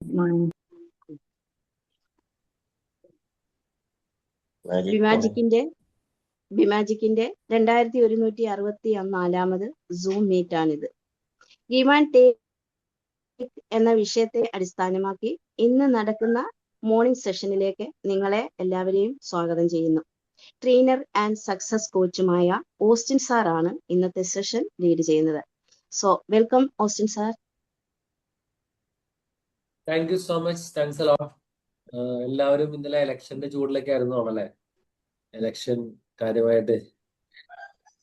ഉം. ബിമാജിക്കിന്റെ 2164 zoom meet ആണിത്. Give and take എന്ന വിഷയത്തെ അടിസ്ഥാനമാക്കി ഇന്ന് നടക്കുന്ന മോർണിംഗ് സെഷനിലേക്ക് നിങ്ങളെ എല്ലാവരെയും സ്വാഗതം ചെയ്യുന്നു. ട്രെയിനർ ആൻഡ് സക്സസ് കോച്ചുമായ ഓസ്റ്റിൻ സാർ ആണ് ഇന്നത്തെ സെഷൻ ലീഡ് ചെയ്യുന്നത്. So welcome Austin sir. Thank you so much. Thanks a lot. എല്ലാവരും ഇന്നലെ ഇലക്ഷന്റെ ചൂടിലൊക്കെ ആയിരുന്നു ആണല്ലേ? ഇലക്ഷൻ കാര്യമായിട്ട്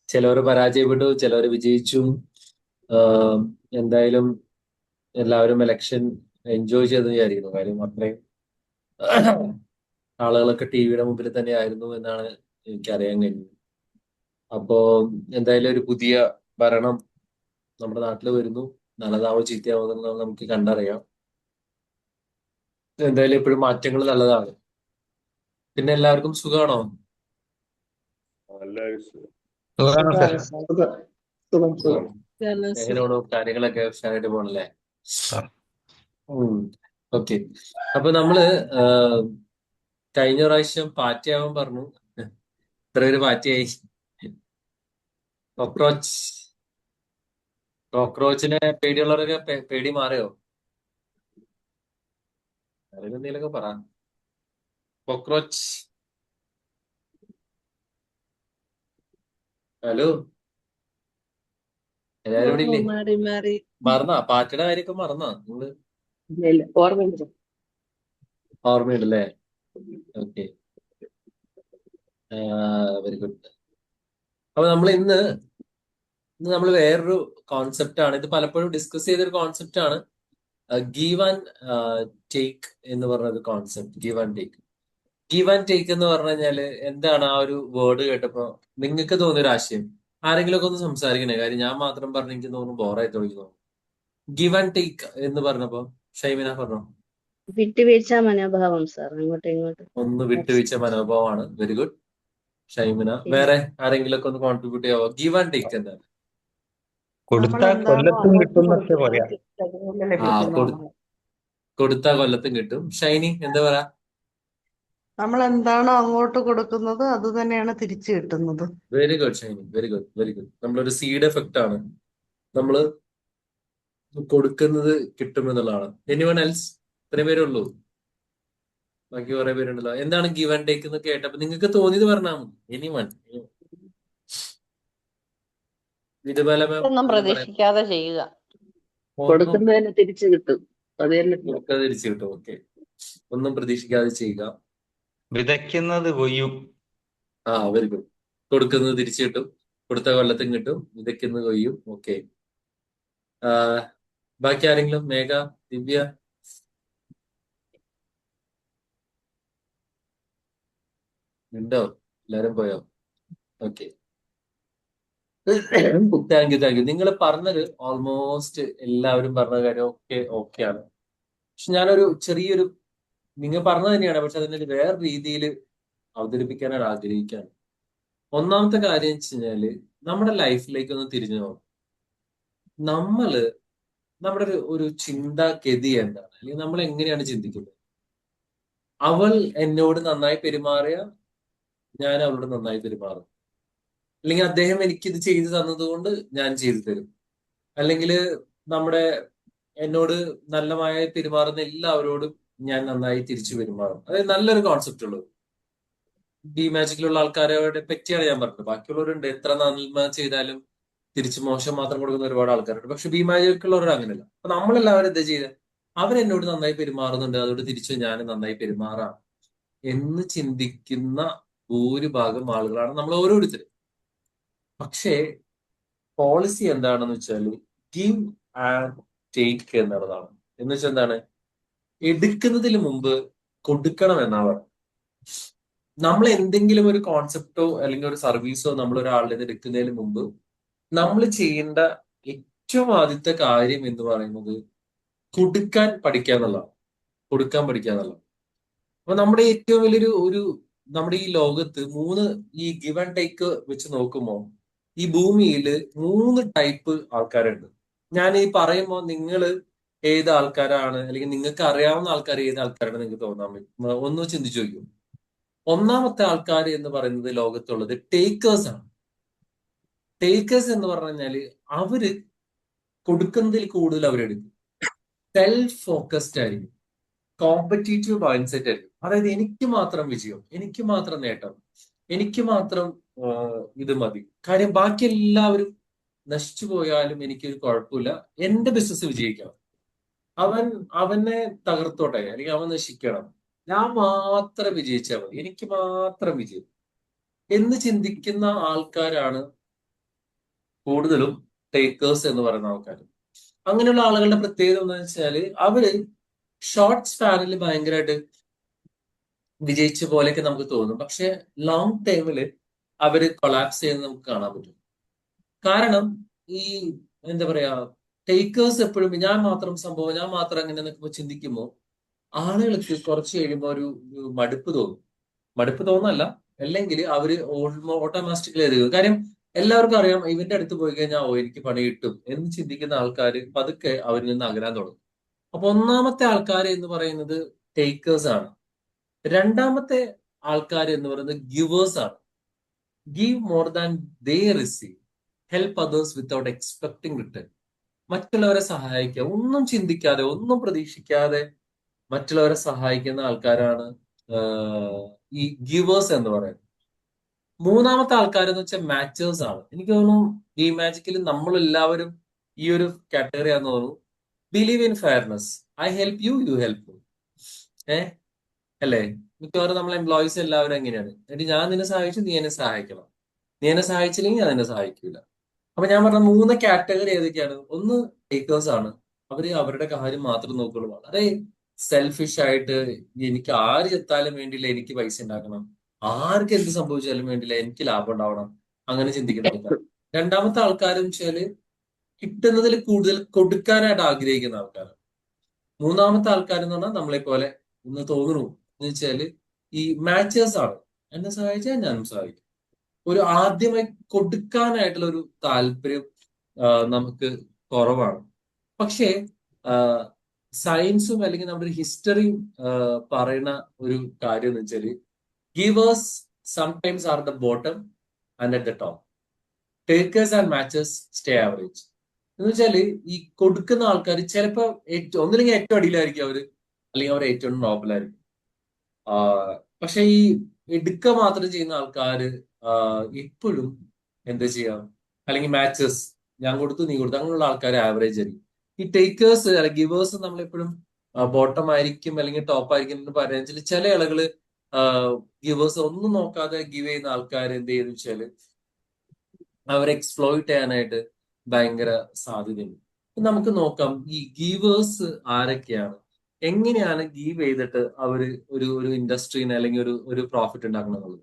ചിലവർ പരാജയപ്പെട്ടു, ചിലവർ വിജയിച്ചു. എന്തായാലും എല്ലാവരും ഇലക്ഷൻ എൻജോയ് ചെയ്തെന്ന് വിചാരിക്കുന്നു. കാര്യം അത്രയും ആളുകളൊക്കെ ടി വിയുടെ മുമ്പിൽ തന്നെ ആയിരുന്നു എന്നാണ് എനിക്കറിയാൻ കഴിഞ്ഞത്. അപ്പോ എന്തായാലും ഒരു പുതിയ ഭരണം നമ്മുടെ നാട്ടിൽ വരുന്നു. നല്ലതാവോ ചീത്തയാവോ എന്നുള്ളത് നമുക്ക് കണ്ടറിയാം. എന്തായാലും എപ്പോഴും മാറ്റങ്ങൾ നല്ലതാണ്. പിന്നെ എല്ലാവർക്കും സുഖമാണോ? എങ്ങനെയാണോ കാര്യങ്ങളൊക്കെ ഉഷാറായിട്ട് പോകണല്ലേ? ഓക്കെ. അപ്പൊ നമ്മള് കഴിഞ്ഞ പ്രാവശ്യം പാറ്റയാവാൻ പറഞ്ഞു. ഇത്ര പേര് പാറ്റയായി. കോക്രോച്ചിനെ പേടിയുള്ളവരൊക്കെ പേടി മാറിയോ? ആരെങ്കിലും എന്തെങ്കിലുമൊക്കെ പറ. കോക്രോച്ച്. ഹലോ, എല്ലാരും ഇവിടെ ഇല്ലേ? മറന്നാ? പാറ്റയുടെ കാര്യമൊക്കെ മറന്നാ നിങ്ങള്? ഓർമ്മയുണ്ടല്ലേ? Okay, very good. അപ്പൊ ഇന്ന് നമ്മൾ വേറൊരു കോൺസെപ്റ്റ് ആണ്. ഇത് പലപ്പോഴും ഡിസ്കസ് ചെയ്തൊരു കോൺസെപ്റ്റ് ആണ്. ഗീവ് ആൻഡ് ടേക്ക് എന്ന് പറഞ്ഞൊരു concept. Give and take. Give and take എന്ന് പറഞ്ഞു കഴിഞ്ഞാല് എന്താണ്? ആ ഒരു വേർഡ് കേട്ടപ്പോ നിങ്ങൾക്ക് തോന്നിയൊരു ആശയം ആരെങ്കിലും ഒക്കെ ഒന്ന് സംസാരിക്കണേ. കാര്യം ഞാൻ മാത്രം പറഞ്ഞ് എനിക്ക് തോന്നുന്നു ബോറായി തോന്നുന്നു. ഗീവ് ആൻഡ് ടേക്ക് എന്ന് പറഞ്ഞപ്പോ ഷൈമിന പറഞ്ഞോ. വിട്ടുവീഴ്ച മനോഭാവം സാർ, അങ്ങോട്ടും ഇങ്ങോട്ടും. ഒന്ന് വിട്ടുവീഴ്ച മനോഭാവമാണ്. Very good Shymina. വേറെ ആരെങ്കിലും ഒക്കെ ഒന്ന് കോൺട്രിബ്യൂട്ട് ചെയ്യാവോ? ഗീവ് ആൻഡ് ടേക്ക് എന്താണ്? കൊടുത്താൽ കൊല്ലത്തും കിട്ടും എന്നൊക്കെ പറയാം. കൊടുത്താൽ കൊല്ലത്തും കിട്ടും. ഷൈനി എന്താ പറയാ? നമ്മൾ എന്താണോ അങ്ങോട്ട് കൊടുക്കുന്നത് അത് തന്നെയാണ് തിരിച്ചു കിട്ടുന്നത്. Very good Shiny, very good, very good. നമ്മളൊരു സീഡ് എഫക്റ്റ് ആണ്. നമ്മള് കൊടുക്കുന്നത് കിട്ടുമെന്നുള്ളതാണ്. Anyone else? ഇത്രയും പേരേ ഉള്ളൂ? ബാക്കി കുറെ പേരുണ്ടല്ലോ. എന്താണ് ഗീവ് ആൻഡ് ടേക്ക് എന്ന് കേട്ടപ്പോ നിങ്ങൾക്ക് തോന്നിയത് പറഞ്ഞാൽ മതി. എനിവൺ? ഇതുപോലെ ഒന്നും പ്രതീക്ഷിക്കാതെ ചെയ്യുക. കൊടുക്കുന്നതിന് തിരിച്ചു കിട്ടും. തിരിച്ചു കിട്ടും. ഓക്കെ. ഒന്നും പ്രതീക്ഷിക്കാതെ ചെയ്യുക. വിതയ്ക്കുന്നത് കൊയ്യും. Very good. കൊടുക്കുന്നത് തിരിച്ചു കിട്ടും, കൊടുത്ത കൊല്ലത്തും കിട്ടും, വിതയ്ക്കുന്നത് കൊയ്യും. ഓക്കെ. ബാക്കി ആരെങ്കിലും? മേഘ, ദിവ്യ? ഉണ്ടോ? എല്ലാരും പോയോ? Okay. Thank you, thank U. നിങ്ങൾ പറഞ്ഞത് ഓൾമോസ്റ്റ് എല്ലാവരും പറഞ്ഞ കാര്യം ഓക്കെയാണ്. പക്ഷെ ഞാനൊരു ചെറിയൊരു, നിങ്ങൾ പറഞ്ഞത് തന്നെയാണ്, പക്ഷെ അതിനൊരു വേറെ രീതിയിൽ അവതരിപ്പിക്കാനാണ് ആഗ്രഹിക്കുകയാണ്. ഒന്നാമത്തെ കാര്യം വെച്ച് കഴിഞ്ഞാല് നമ്മുടെ ലൈഫിലേക്ക് ഒന്ന് തിരിഞ്ഞു നോക്കാം. നമ്മുടെ ഒരു ചിന്താഗതി എന്താണ്, അല്ലെങ്കിൽ നമ്മൾ എങ്ങനെയാണ് ചിന്തിക്കുന്നത്? അവൾ എന്നോട് നന്നായി പെരുമാറിയ ഞാൻ അവളോട് നന്നായി പെരുമാറും, അല്ലെങ്കിൽ അദ്ദേഹം എനിക്കിത് ചെയ്തു തന്നതുകൊണ്ട് ഞാൻ ചെയ്തു തരും, അല്ലെങ്കിൽ എന്നോട് നല്ലമായി പെരുമാറുന്ന എല്ലാവരോടും ഞാൻ നന്നായി തിരിച്ചു പെരുമാറും. അതായത് നല്ലൊരു കോൺസെപ്റ്റ് ഉള്ളത്. ബി മാജിക്കിലുള്ള ആൾക്കാരെ പറ്റിയാണ് ഞാൻ പറഞ്ഞത്. ബാക്കിയുള്ളവരുണ്ട്, എത്ര നന്മ ചെയ്താലും തിരിച്ച് മോശം മാത്രം കൊടുക്കുന്ന ഒരുപാട് ആൾക്കാരുണ്ട്. പക്ഷെ ബി മാജിക്കുള്ളവർ അങ്ങനെയല്ല. അപ്പൊ നമ്മളെല്ലാവരും എന്താ ചെയ്ത്, അവരെന്നോട് നന്നായി പെരുമാറുന്നുണ്ട്, അതുകൊണ്ട് തിരിച്ച് ഞാൻ നന്നായി പെരുമാറാം എന്ന് ചിന്തിക്കുന്ന ഭൂരിഭാഗം ആളുകളാണ് നമ്മൾ ഓരോരുത്തരും. പക്ഷേ പോളിസി എന്താണെന്ന് വെച്ചാൽ ഗിവ് ആൻഡ് ടേക്ക് എന്നുള്ളതാണ്. എന്ന് വെച്ചാൽ എന്താണ്? എടുക്കുന്നതിന് മുമ്പ് കൊടുക്കണം എന്നാണ്. നമ്മൾ എന്തെങ്കിലും ഒരു കോൺസെപ്റ്റോ അല്ലെങ്കിൽ ഒരു സർവീസോ നമ്മൾ ഒരാളുടെ എടുക്കുന്നതിന് മുമ്പ് നമ്മൾ ചെയ്യേണ്ട ഏറ്റവും ആദ്യത്തെ കാര്യം എന്ന് പറയുന്നത് കൊടുക്കാൻ പഠിക്കുക എന്നുള്ളതാണ്. കൊടുക്കാൻ പഠിക്കുക എന്നുള്ളത്. അപ്പൊ നമ്മുടെ ഏറ്റവും വലിയൊരു നമ്മുടെ ഈ ലോകത്ത് ഈ ഗിവ് ആൻഡ് ടേക്ക് വെച്ച് നോക്കുമ്പോൾ ഈ ഭൂമിയിൽ 3 ടൈപ്പ് ആൾക്കാരുണ്ട്. ഞാൻ ഈ പറയുമ്പോൾ നിങ്ങൾ ഏത് ആൾക്കാരാണ്, അല്ലെങ്കിൽ നിങ്ങൾക്ക് അറിയാവുന്ന ആൾക്കാർ ഏത് ആൾക്കാരാണ് നിങ്ങൾക്ക് തോന്നാൻ പറ്റും? ഒന്ന് ചിന്തിച്ചു നോക്കൂ. ഒന്നാമത്തെ ആൾക്കാർ എന്ന് പറയുന്നത് ലോകത്തുള്ളത് ടേക്കേഴ്സ് ആണ്. ടേക്കേഴ്സ് എന്ന് പറഞ്ഞു കഴിഞ്ഞാല് അവര് കൊടുക്കുന്നതിൽ കൂടുതൽ അവരെടുക്കും. സെൽഫ് ഫോക്കസ്ഡ് ആയിരിക്കും. കോമ്പറ്റീറ്റീവ് മൈൻഡ് സെറ്റ് ആയിരിക്കും. അതായത് എനിക്ക് മാത്രം വിജയം, എനിക്ക് മാത്രം നേട്ടം, എനിക്ക് മാത്രം ഇത് മതി. കാര്യം ബാക്കി എല്ലാവരും നശിച്ചു പോയാലും എനിക്കൊരു കുഴപ്പമില്ല, എന്റെ ബിസിനസ് വിജയിക്കണം. അവനെ തകർത്തോട്ടെ, അല്ലെങ്കിൽ അവൻ നശിക്കണം, ഞാൻ മാത്രം വിജയിച്ചാൽ മതി, എനിക്ക് മാത്രം വിജയം എന്ന് ചിന്തിക്കുന്ന ആൾക്കാരാണ് കൂടുതലും ടേക്കേഴ്സ് എന്ന് പറയുന്ന ആൾക്കാർ. അങ്ങനെയുള്ള ആളുകളുടെ പ്രത്യേകത എന്താണെന്ന് വെച്ചാല് അവര് ഷോർട്ട് സ്പാനിൽ ഭയങ്കരമായിട്ട് വിജയിച്ച പോലെയൊക്കെ നമുക്ക് തോന്നും. പക്ഷെ ലോങ് ടൈമില് അവര് കൊളാപ്സ് ചെയ്യുന്നത് നമുക്ക് കാണാൻ പറ്റും. കാരണം ഈ എന്താ പറയാ, ടേക്കേഴ്സ് എപ്പോഴും ഞാൻ മാത്രം സംഭവം, ഞാൻ മാത്രം അങ്ങനെ എന്നൊക്കെ ചിന്തിക്കുമ്പോൾ ആളുകൾക്ക് കുറച്ച് കഴിയുമ്പോൾ ഒരു മടുപ്പ് തോന്നും. മടുപ്പ് തോന്നല്ല, അല്ലെങ്കിൽ അവര് ഓട്ടോമാറ്റിക്കലി എഴുതുക. കാര്യം എല്ലാവർക്കും അറിയാം ഇവന്റെ അടുത്ത് പോയി കഴിഞ്ഞാൽ എനിക്ക് പണി കിട്ടും എന്ന് ചിന്തിക്കുന്ന ആൾക്കാർ പതുക്കെ അവരിൽ നിന്ന് അകലാൻ തുടങ്ങും. അപ്പൊ ഒന്നാമത്തെ ആൾക്കാർ എന്ന് പറയുന്നത് ടേക്കേഴ്സ് ആണ്. രണ്ടാമത്തെ ആൾക്കാർ എന്ന് പറയുന്നത് ഗിവേഴ്സ് ആണ്. ഗീവ് മോർ ദാൻ ദേ receive, help others without expecting return. മറ്റുള്ളവരെ സഹായിക്കുക, ഒന്നും ചിന്തിക്കാതെ, ഒന്നും പ്രതീക്ഷിക്കാതെ മറ്റുള്ളവരെ സഹായിക്കുന്ന ആൾക്കാരാണ് ഈ ഗിവേഴ്സ് എന്ന് പറയുന്നത്. മൂന്നാമത്തെ ആൾക്കാരെന്ന് വെച്ചാൽ മാച്ചേഴ്സ് ആണ്. എനിക്ക് തോന്നുന്നു ഈ മാജിക്കിൽ നമ്മളെല്ലാവരും ഈ ഒരു കാറ്റഗറി ആണെന്ന് തോന്നുന്നു. Believe in fairness, I help you, you help me. അല്ലേ? മിക്കവാറും നമ്മൾ എംപ്ലോയീസ് എല്ലാവരും എങ്ങനെയാണ്, എന്നിട്ട് ഞാൻ നിന്നെ സഹായിച്ചു, നീ എന്നെ സഹായിക്കണം, നീ എന്നെ സഹായിച്ചില്ലെങ്കിൽ ഞാൻ നിന്നെ സഹായിക്കൂല. അപ്പൊ ഞാൻ പറഞ്ഞ 3 കാറ്റഗറി ഏതൊക്കെയാണ്? ഒന്ന് ടേക്കേഴ്സ് ആണ്, അവര് അവരുടെ കാര്യം മാത്രം നോക്കുള്ളൂ, വളരെ സെൽഫിഷ് ആയിട്ട് എനിക്ക് ആര് ചെത്താലും വേണ്ടിയില്ല, എനിക്ക് പൈസ ഉണ്ടാക്കണം, ആർക്ക് എന്ത് സംഭവിച്ചാലും വേണ്ടിയില്ല, എനിക്ക് ലാഭം ഉണ്ടാവണം, അങ്ങനെ ചിന്തിക്കുന്ന ആൾക്കാർ. രണ്ടാമത്തെ ആൾക്കാരെന്ന് വെച്ചാല് കിട്ടുന്നതിൽ കൂടുതൽ കൊടുക്കാനായിട്ട് ആഗ്രഹിക്കുന്ന ആൾക്കാരാണ്. മൂന്നാമത്തെ ആൾക്കാരെന്ന് പറഞ്ഞാൽ നമ്മളെ പോലെ ഒന്ന് തോന്നുന്നു എന്ന് വെച്ചാല് ഈ മാച്ചേഴ്സ് ആണ്. എന്നെ സഹായിച്ചാൽ ഞാനും സഹായിക്കും. ഒരു ആദ്യമായി കൊടുക്കാനായിട്ടുള്ള ഒരു താല്പര്യം നമുക്ക് കുറവാണ്. പക്ഷേ സയൻസും അല്ലെങ്കിൽ നമ്മുടെ ഹിസ്റ്ററിയും പറയുന്ന ഒരു കാര്യം എന്ന് വെച്ചാല് givers sometimes are the bottom and at the top, takers and matchers stay average. എന്ന് വെച്ചാല് ഈ കൊടുക്കുന്ന ആൾക്കാർ ചിലപ്പോ ഒന്നില്ലെങ്കിൽ ഏറ്റവും അടിയിലായിരിക്കും അവര്, അല്ലെങ്കിൽ അവർ ഏറ്റവും ടോപ്പിലായിരിക്കും. പക്ഷെ ഈ എടുക്ക മാത്രം ചെയ്യുന്ന ആൾക്കാര് എപ്പോഴും എന്താ ചെയ്യാം, അല്ലെങ്കിൽ മാച്ചസ് ഞാൻ കൊടുത്തു നീ കൊടുത്തു അങ്ങനെയുള്ള ആൾക്കാർ ആവറേജ് ആയിരിക്കും. ഈ ടേക്കേഴ്സ് അല്ലെങ്കിൽ ഗിവേഴ്സ് നമ്മളെപ്പോഴും ബോട്ടം ആയിരിക്കും അല്ലെങ്കിൽ ടോപ്പ് ആയിരിക്കും എന്ന് പറയുന്നത് ചില ആളുകള് ഗിവേഴ്സ് ഒന്നും നോക്കാതെ ഗിവ് ചെയ്യുന്ന ആൾക്കാർ എന്ത് ചെയ്യുന്ന വെച്ചാല് അവരെ എക്സ്പ്ലോയിറ്റ് ചെയ്യാനായിട്ട് ഭയങ്കര സാധ്യതയുണ്ട്. നമുക്ക് നോക്കാം ഈ ഗീവേഴ്സ് ആരൊക്കെയാണ്, എങ്ങനെയാണ് ഗീവ് ചെയ്തിട്ട് അവര് ഒരു ഇൻഡസ്ട്രീനെ അല്ലെങ്കിൽ ഒരു പ്രോഫിറ്റ് ഉണ്ടാക്കുന്നത്.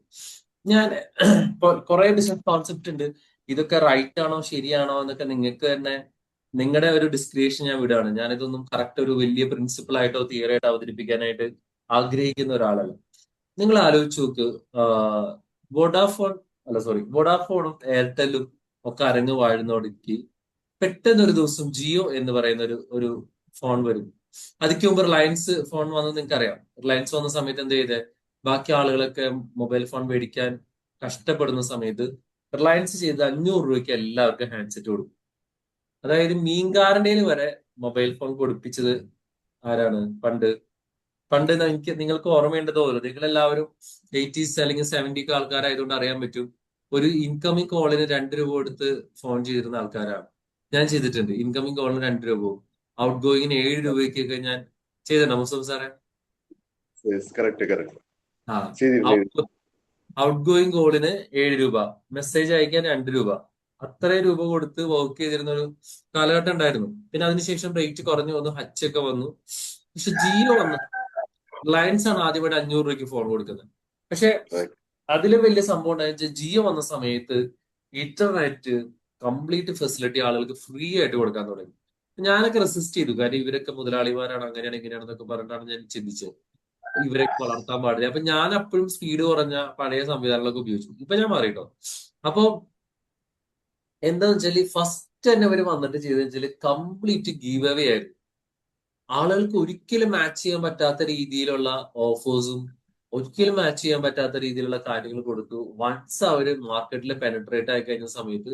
ഞാൻ കുറെ ബിസിനസ് കോൺസെപ്റ്റ് ഉണ്ട്, ഇതൊക്കെ റൈറ്റ് ആണോ ശരിയാണോ എന്നൊക്കെ നിങ്ങൾക്ക് തന്നെ നിങ്ങളുടെ ഒരു ഡിസ്ക്രിപ്ഷൻ ഞാൻ വിടുകയാണ്. ഞാനിതൊന്നും കറക്റ്റ് ഒരു വലിയ പ്രിൻസിപ്പിൾ ആയിട്ടോ തിയറി ആയിട്ടോ അവതരിപ്പിക്കാനായിട്ട് ആഗ്രഹിക്കുന്ന ഒരാളല്ല. നിങ്ങൾ ആലോചിച്ച് നോക്ക്, വോഡാഫോണും എയർടെല്ലും ഒക്കെ അരങ്ങ് വാഴുന്നോടേക്ക് പെട്ടെന്ന് ഒരു ദിവസം ജിയോ എന്ന് പറയുന്ന ഒരു ഫോൺ വരും. അതിക്ക് മുമ്പ് റിലയൻസ് ഫോൺ വന്നത് നിങ്ങൾക്ക് അറിയാം. റിലയൻസ് വന്ന സമയത്ത് എന്ത് ചെയ്തേ, ബാക്കി ആളുകളൊക്കെ മൊബൈൽ ഫോൺ മേടിക്കാൻ കഷ്ടപ്പെടുന്ന സമയത്ത് റിലയൻസ് ചെയ്ത് 500 രൂപയ്ക്ക് എല്ലാവർക്കും ഹാൻഡ്സെറ്റ് കൊടുക്കും. അതായത് മീൻകാരൻ്റെ വരെ മൊബൈൽ ഫോൺ കൊടുപ്പിച്ചത് ആരാണ്? പണ്ട് നിങ്ങൾക്ക് ഓർമ്മയുണ്ട് തോന്നുന്നു, നിങ്ങൾ എല്ലാവരും 80s അല്ലെങ്കിൽ 70s ആൾക്കാരായതുകൊണ്ട് അറിയാൻ പറ്റും. ഒരു ഇൻകമിങ് കോളിന് 2 രൂപ കൊടുത്ത് ഫോൺ ചെയ്തിരുന്ന ആൾക്കാരാണ്. ഞാൻ ചെയ്തിട്ടുണ്ട്. ഇൻകമിങ് കോളിന് 2 രൂപവും ഔട്ട് ഗോയിങ്ങിന് 7 രൂപയ്ക്കൊക്കെ ഞാൻ ചെയ്തിട്ടുണ്ടോ മുസ്തഫ സാറേ? ആ, ഔട്ട് ഗോയിങ് കോളിന് 7 രൂപ, മെസ്സേജ് അയക്കാൻ 2 രൂപ, അത്രയും രൂപ കൊടുത്ത് വർക്ക് ചെയ്തിരുന്ന ഒരു കാലഘട്ടം ഉണ്ടായിരുന്നു. പിന്നെ അതിനുശേഷം റേറ്റ് കുറഞ്ഞു വന്നു, ഹച്ചൊക്കെ വന്നു. പക്ഷെ ജിയോ വന്നു, റിലയൻസ് ആണ് ആദ്യമായിട്ട് 500 രൂപയ്ക്ക് ഫോൺ കൊടുക്കുന്നത്. പക്ഷെ അതിലും വലിയ സംഭവം ഉണ്ടായെന്ന് വെച്ചാൽ ജിയോ വന്ന സമയത്ത് ഇന്റർനെറ്റ് കംപ്ലീറ്റ് ഫെസിലിറ്റി ആളുകൾക്ക് ഫ്രീ ആയിട്ട് കൊടുക്കാൻ തുടങ്ങി. ഞാനൊക്കെ റെസിസ്റ്റ് ചെയ്തു, കാര്യം ഇവരൊക്കെ മുതലാളിമാരാണ്, അങ്ങനെയാണ് ഇങ്ങനെയാണെന്നൊക്കെ പറഞ്ഞിട്ടാണ് ഞാൻ ചിന്തിച്ചത്. ഇവരൊക്കെ വളർത്താൻ പാടില്ല. അപ്പൊ ഞാൻ അപ്പോഴും സ്പീഡ് കുറഞ്ഞ പഴയ സംവിധാനങ്ങളൊക്കെ ഉപയോഗിച്ചു. ഇപ്പൊ ഞാൻ മാറിട്ടോ. അപ്പൊ എന്താന്ന് വെച്ചാല് ഫസ്റ്റ് തന്നെ അവര് വന്നിട്ട് ചെയ്തെന്ന് വെച്ചാല് കംപ്ലീറ്റ് ഗീവ് അവേ ആയിരുന്നു. ആളുകൾക്ക് ഒരിക്കലും മാച്ച് ചെയ്യാൻ പറ്റാത്ത രീതിയിലുള്ള ഓഫേഴ്സും ഒരിക്കലും മാച്ച് ചെയ്യാൻ പറ്റാത്ത രീതിയിലുള്ള കാര്യങ്ങൾ കൊടുത്തു. വൺസ് അവര് മാർക്കറ്റിൽ പെനട്രേറ്റ് ആയി കഴിഞ്ഞ സമയത്ത്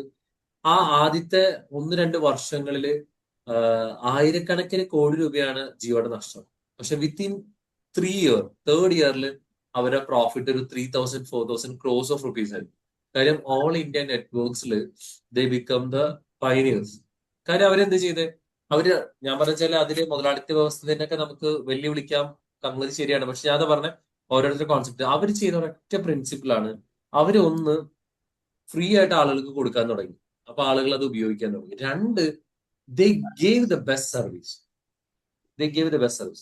ആ ആദ്യത്തെ 1-2 വർഷങ്ങളില് ആയിരക്കണക്കിന് കോടി രൂപയാണ് ജിയോയുടെ നഷ്ടം. പക്ഷെ വിത്തിൻ 3 ഇയർ, തേർഡ് ഇയറിൽ അവരുടെ പ്രോഫിറ്റ് ഒരു 3,000-4,000 crores rupees ആയി. കാര്യം ഓൾ ഇന്ത്യ നെറ്റ്വർക്ക്സിൽ ദേ ബിക്കം ദ പൈനിയേഴ്സ്. കാര്യം അവരെന്ത് ചെയ്തേ, അവര് ഞാൻ പറഞ്ഞാൽ അതില് മുതലാളിത്ത വ്യവസ്ഥിതിനൊക്കെ നമുക്ക് വെല്ലുവിളിക്കാം, സംഗതി ശരിയാണ്. പക്ഷെ ഞാൻ പറഞ്ഞ ഓരോരുത്തരുടെ കോൺസെപ്റ്റ് അവർ ചെയ്ത ഒരൊറ്റ പ്രിൻസിപ്പിളാണ്. അവര് ഒന്ന് ഫ്രീ ആയിട്ട് ആളുകൾക്ക് കൊടുക്കാൻ തുടങ്ങി. അപ്പൊ ആളുകൾ അത് ഉപയോഗിക്കാൻ തുടങ്ങി. രണ്ട്, they gave the best service.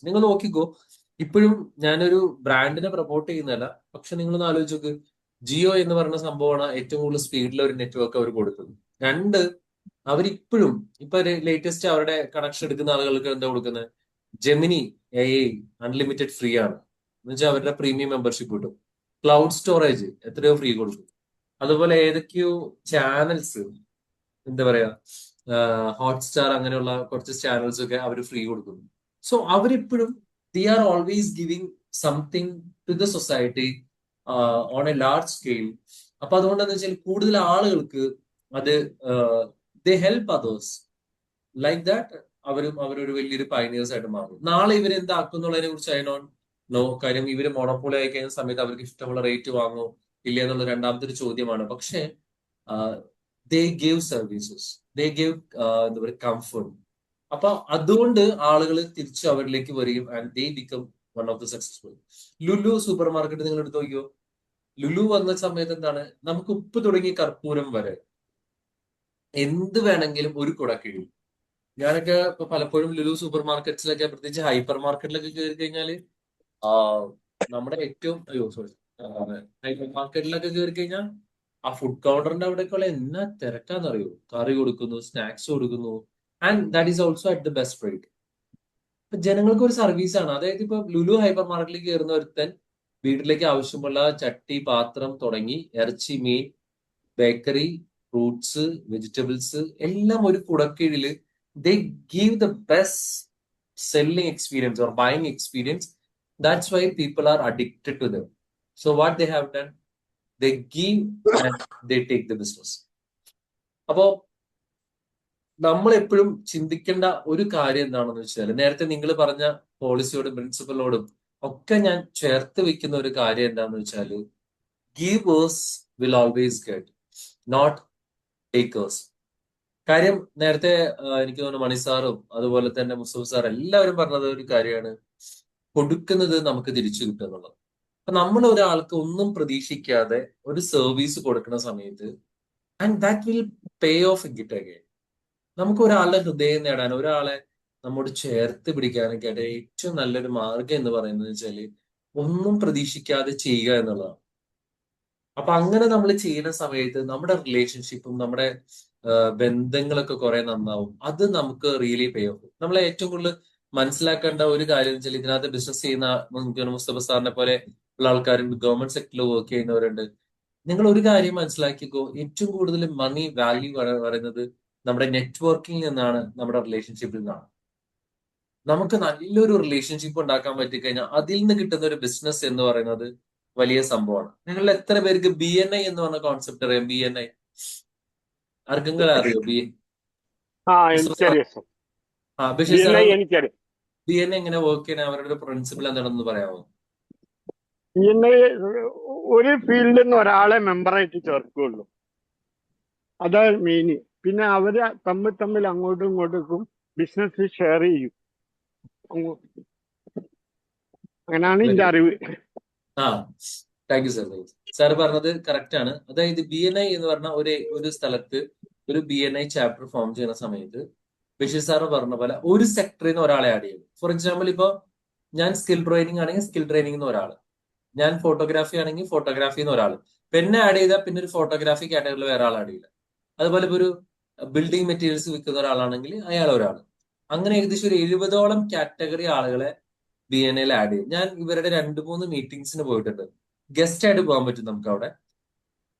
നിങ്ങൾ നോക്കിക്കോ, ഇപ്പോഴും ഞാനൊരു ബ്രാൻഡിനെ പ്രൊമോട്ട് ചെയ്യുന്നതല്ല, പക്ഷെ നിങ്ങളൊന്ന് ആലോചിച്ച് നോക്ക്, ജിയോ എന്ന് പറയുന്ന സംഭവമാണ് ഏറ്റവും കൂടുതൽ സ്പീഡിൽ ഒരു നെറ്റ്വർക്ക് അവർ കൊടുക്കുന്നത്. രണ്ട്, അവരിപ്പോഴും ഇപ്പൊ ലേറ്റസ്റ്റ് അവരുടെ കണക്ഷൻ എടുക്കുന്ന ആളുകൾക്ക് എന്താ കൊടുക്കുന്നത്? ജെമിനി AI അൺലിമിറ്റഡ് ഫ്രീ ആണ് എന്ന് വെച്ചാൽ അവരുടെ പ്രീമിയം മെമ്പർഷിപ്പ് കിട്ടും. ക്ലൗഡ് സ്റ്റോറേജ് എത്രയോ ഫ്രീ കൊടുക്കും. അതുപോലെ ഏതൊക്കെയോ ചാനൽസ്, എന്താ പറയാ, ഹോട്ട്സ്റ്റാർ അങ്ങനെയുള്ള കുറച്ച് ചാനൽസ് ഒക്കെ അവർ ഫ്രീ കൊടുക്കുന്നു. സോ അവരിപ്പോഴും they are always giving something to the society on a large scale. അപ്പൊ അതുകൊണ്ടെന്ന് വെച്ചാൽ കൂടുതൽ ആളുകൾക്ക് അത് they help others like that. അവരൊരു വലിയൊരു പൈനിയേഴ്സ് ആയിട്ട് മാറും. നാളെ ഇവർ എന്താക്കുന്നുള്ളതിനെ കുറിച്ച് നോ. കാര്യം ഇവര് മോണോപ്പൊളി ആയി കഴിഞ്ഞ സമയത്ത് അവർക്ക് ഇഷ്ടമുള്ള റേറ്റ് വാങ്ങോ ഇല്ല എന്നുള്ള രണ്ടാമത്തെ ഒരു ചോദ്യമാണ്. പക്ഷേ they gave services, they gave എന്താ പറയുക, കംഫർട്ട്. അപ്പൊ അതുകൊണ്ട് ആളുകൾ തിരിച്ച് അവരിലേക്ക് വരികയും and they become one of the successful. Lulu super market നിങ്ങൾ എടുത്ത് നോക്കിയോ. ലുലു വന്ന സമയത്ത് എന്താണ്, നമുക്ക് ഉപ്പ് തുടങ്ങി കർപ്പൂരം വരെ എന്ത് വേണമെങ്കിലും ഒരു കുടക്കീഴിൽ. ഞാനൊക്കെ ഇപ്പൊ പലപ്പോഴും ലുലു സൂപ്പർ മാർക്കറ്റ്സിലൊക്കെ, പ്രത്യേകിച്ച് ഹൈപ്പർ മാർക്കറ്റിലൊക്കെ കയറി കഴിഞ്ഞാല് നമ്മുടെ ഏറ്റവും സോറി ഹൈപ്പർ മാർക്കറ്റിലൊക്കെ കയറി കഴിഞ്ഞാൽ ആ ഫുഡ് കൗണ്ടറിന്റെ അവിടേക്കുള്ള എന്നാ തിരക്കാന്നറിയോ. കറി കൊടുക്കുന്നു, സ്നാക്സ് കൊടുക്കുന്നു, and that is also at the best rate. ഇപ്പൊ ജനങ്ങൾക്ക് ഒരു സർവീസാണ്. അതായത് ഇപ്പൊ ലുലു ഹൈപ്പർ മാർക്കറ്റിലേക്ക് കയറുന്ന ഒരുത്തൻ വീട്ടിലേക്ക് ആവശ്യമുള്ള ചട്ടി, പാത്രം തുടങ്ങി ഇറച്ചി, മീൻ, ബേക്കറി, ഫ്രൂട്ട്സ്, വെജിറ്റബിൾസ് എല്ലാം ഒരു കുടക്കീഴില് they give the best selling experience or buying experience. That's why people are addicted to them. So what they have done, they give and they take the business. അപ്പോ നമ്മൾ എപ്പോഴും ചിന്തിക്കേണ്ട ഒരു കാര്യം എന്താണെന്ന് വെച്ചാൽ, നേരത്തെ നിങ്ങൾ പറഞ്ഞ പോളിസിയോടും പ്രിൻസിപ്പലിനോടും ഒക്കെ ഞാൻ ചേർത്ത് വെക്കുന്ന ഒരു കാര്യം എന്താണെന്ന് വെച്ചാൽ, givers will always get, not takers. കാര്യം നേരത്തെ എനിക്ക് തോന്നുന്നു മണി സാറും അതുപോലെ തന്നെ മുസ്തഫ സാർ എല്ലാവരും പറഞ്ഞത് ഒരു കാര്യമാണ്, കൊടുക്കുന്നത് നമുക്ക് തിരിച്ചു കിട്ടുക എന്നുള്ളത്. അപ്പൊ നമ്മൾ ഒരാൾക്ക് ഒന്നും പ്രതീക്ഷിക്കാതെ ഒരു സർവീസ് കൊടുക്കുന്ന സമയത്ത് and that will pay of it again. നമുക്ക് ഒരാളുടെ ഹൃദയം നേടാൻ, ഒരാളെ നമ്മോട് ചേർത്ത് പിടിക്കാനൊക്കെ ആയിട്ട് ഏറ്റവും നല്ലൊരു മാർഗം എന്ന് പറയുന്നത് വെച്ചാല് ഒന്നും പ്രതീക്ഷിക്കാതെ ചെയ്യുക എന്നുള്ളതാണ്. അപ്പൊ അങ്ങനെ നമ്മൾ ചെയ്യുന്ന സമയത്ത് നമ്മുടെ റിലേഷൻഷിപ്പും നമ്മുടെ ബന്ധങ്ങളൊക്കെ കുറെ നന്നാവും. അത് നമുക്ക് റിയലി പേ ഓഫ്. നമ്മളെ ഏറ്റവും കൂടുതൽ മനസ്സിലാക്കേണ്ട ഒരു കാര്യം എന്ന് വെച്ചാൽ, ഇതിനകത്ത് ബിസിനസ് ചെയ്യുന്ന മുസ്തഫ സാറിനെ പോലെ ഉള്ള ആൾക്കാരുണ്ട്, ഗവൺമെന്റ് സെക്ടറിൽ വർക്ക് ചെയ്യുന്നവരുണ്ട്. നിങ്ങൾ ഒരു കാര്യം മനസ്സിലാക്കിക്കോ, ഏറ്റവും കൂടുതൽ മണി വാല്യൂ പറയുന്നത് നമ്മുടെ നെറ്റ്വർക്കിൽ നിന്നാണ്, നമ്മുടെ റിലേഷൻഷിപ്പിൽ നിന്നാണ്. നമുക്ക് നല്ലൊരു റിലേഷൻഷിപ്പ് ഉണ്ടാക്കാൻ പറ്റിക്കഴിഞ്ഞാൽ അതിൽ നിന്ന് കിട്ടുന്ന ഒരു ബിസിനസ് എന്ന് പറയുന്നത് വലിയ സംഭവമാണ്. നിങ്ങളിൽ എത്ര പേർക്ക് BNI എന്ന് പറഞ്ഞ കോൺസെപ്റ്റ് അറിയാം? BNI ആർക്കെങ്കിലും അറിയോ? എനിക്കറിയാം സർ. ബഷീർ സാർ, എനിക്കറിയാം. BNI എങ്ങനെ വർക്ക് ചെയ്യണ, അവരുടെ പ്രിൻസിപ്പിൾ എന്താണെന്ന് പറയാമോ? ഒരു ഫീൽഡിൽ നിന്ന് ഒരാളെ മെമ്പറായിട്ട് ചേർക്കുകയുള്ളൂ, അതാണ് മെയിൻ. പിന്നെ അവര് തമ്മിൽ അങ്ങോട്ടും ഇങ്ങോട്ടും ബിസിനസ് ഷെയർ ചെയ്യും. അങ്ങനെയാണ് എന്റെ അറിവ്. Thank you sir. സാർ പറഞ്ഞത് കറക്റ്റ് ആണ്. അതായത് BNI എന്ന് പറഞ്ഞ ഒരു സ്ഥലത്ത് ഒരു BNI ചാപ്റ്റർ ഫോം ചെയ്യുന്ന സമയത്ത് ബഷീർ സാറ് പറഞ്ഞ പോലെ ഒരു സെക്ടറിൽ നിന്ന് ഒരാളെ ആഡ് ചെയ്യും. ഫോർ എക്സാമ്പിൾ, ഇപ്പൊ ഞാൻ സ്കിൽ ട്രെയിനിങ് ആണെങ്കിൽ സ്കിൽ ട്രെയിനിങ് എന്ന് ഒരാള്, ഞാൻ ഫോട്ടോഗ്രാഫി ആണെങ്കിൽ ഫോട്ടോഗ്രാഫിന്ന് ഒരാള്, പിന്നെ ആഡ് ചെയ്താൽ പിന്നെ ഒരു ഫോട്ടോഗ്രാഫി കാറ്റഗറിയിൽ വേറെ ആൾ ആഡ് ചെയ്യില്ല. അതുപോലെ ഇപ്പൊ ഒരു ബിൽഡിംഗ് മെറ്റീരിയൽസ് വിൽക്കുന്ന ഒരാളാണെങ്കിൽ അയാൾ ഒരാൾ. അങ്ങനെ ഏകദേശം ഒരു 70ഓളം കാറ്റഗറി ആളുകളെ BNIയിൽ ആഡ് ചെയ്യും. ഞാൻ ഇവരുടെ 2-3 മീറ്റിംഗ്സിന് പോയിട്ടുണ്ട്. ഗസ്റ്റ് ആയിട്ട് പോകാൻ പറ്റും നമുക്ക് അവിടെ.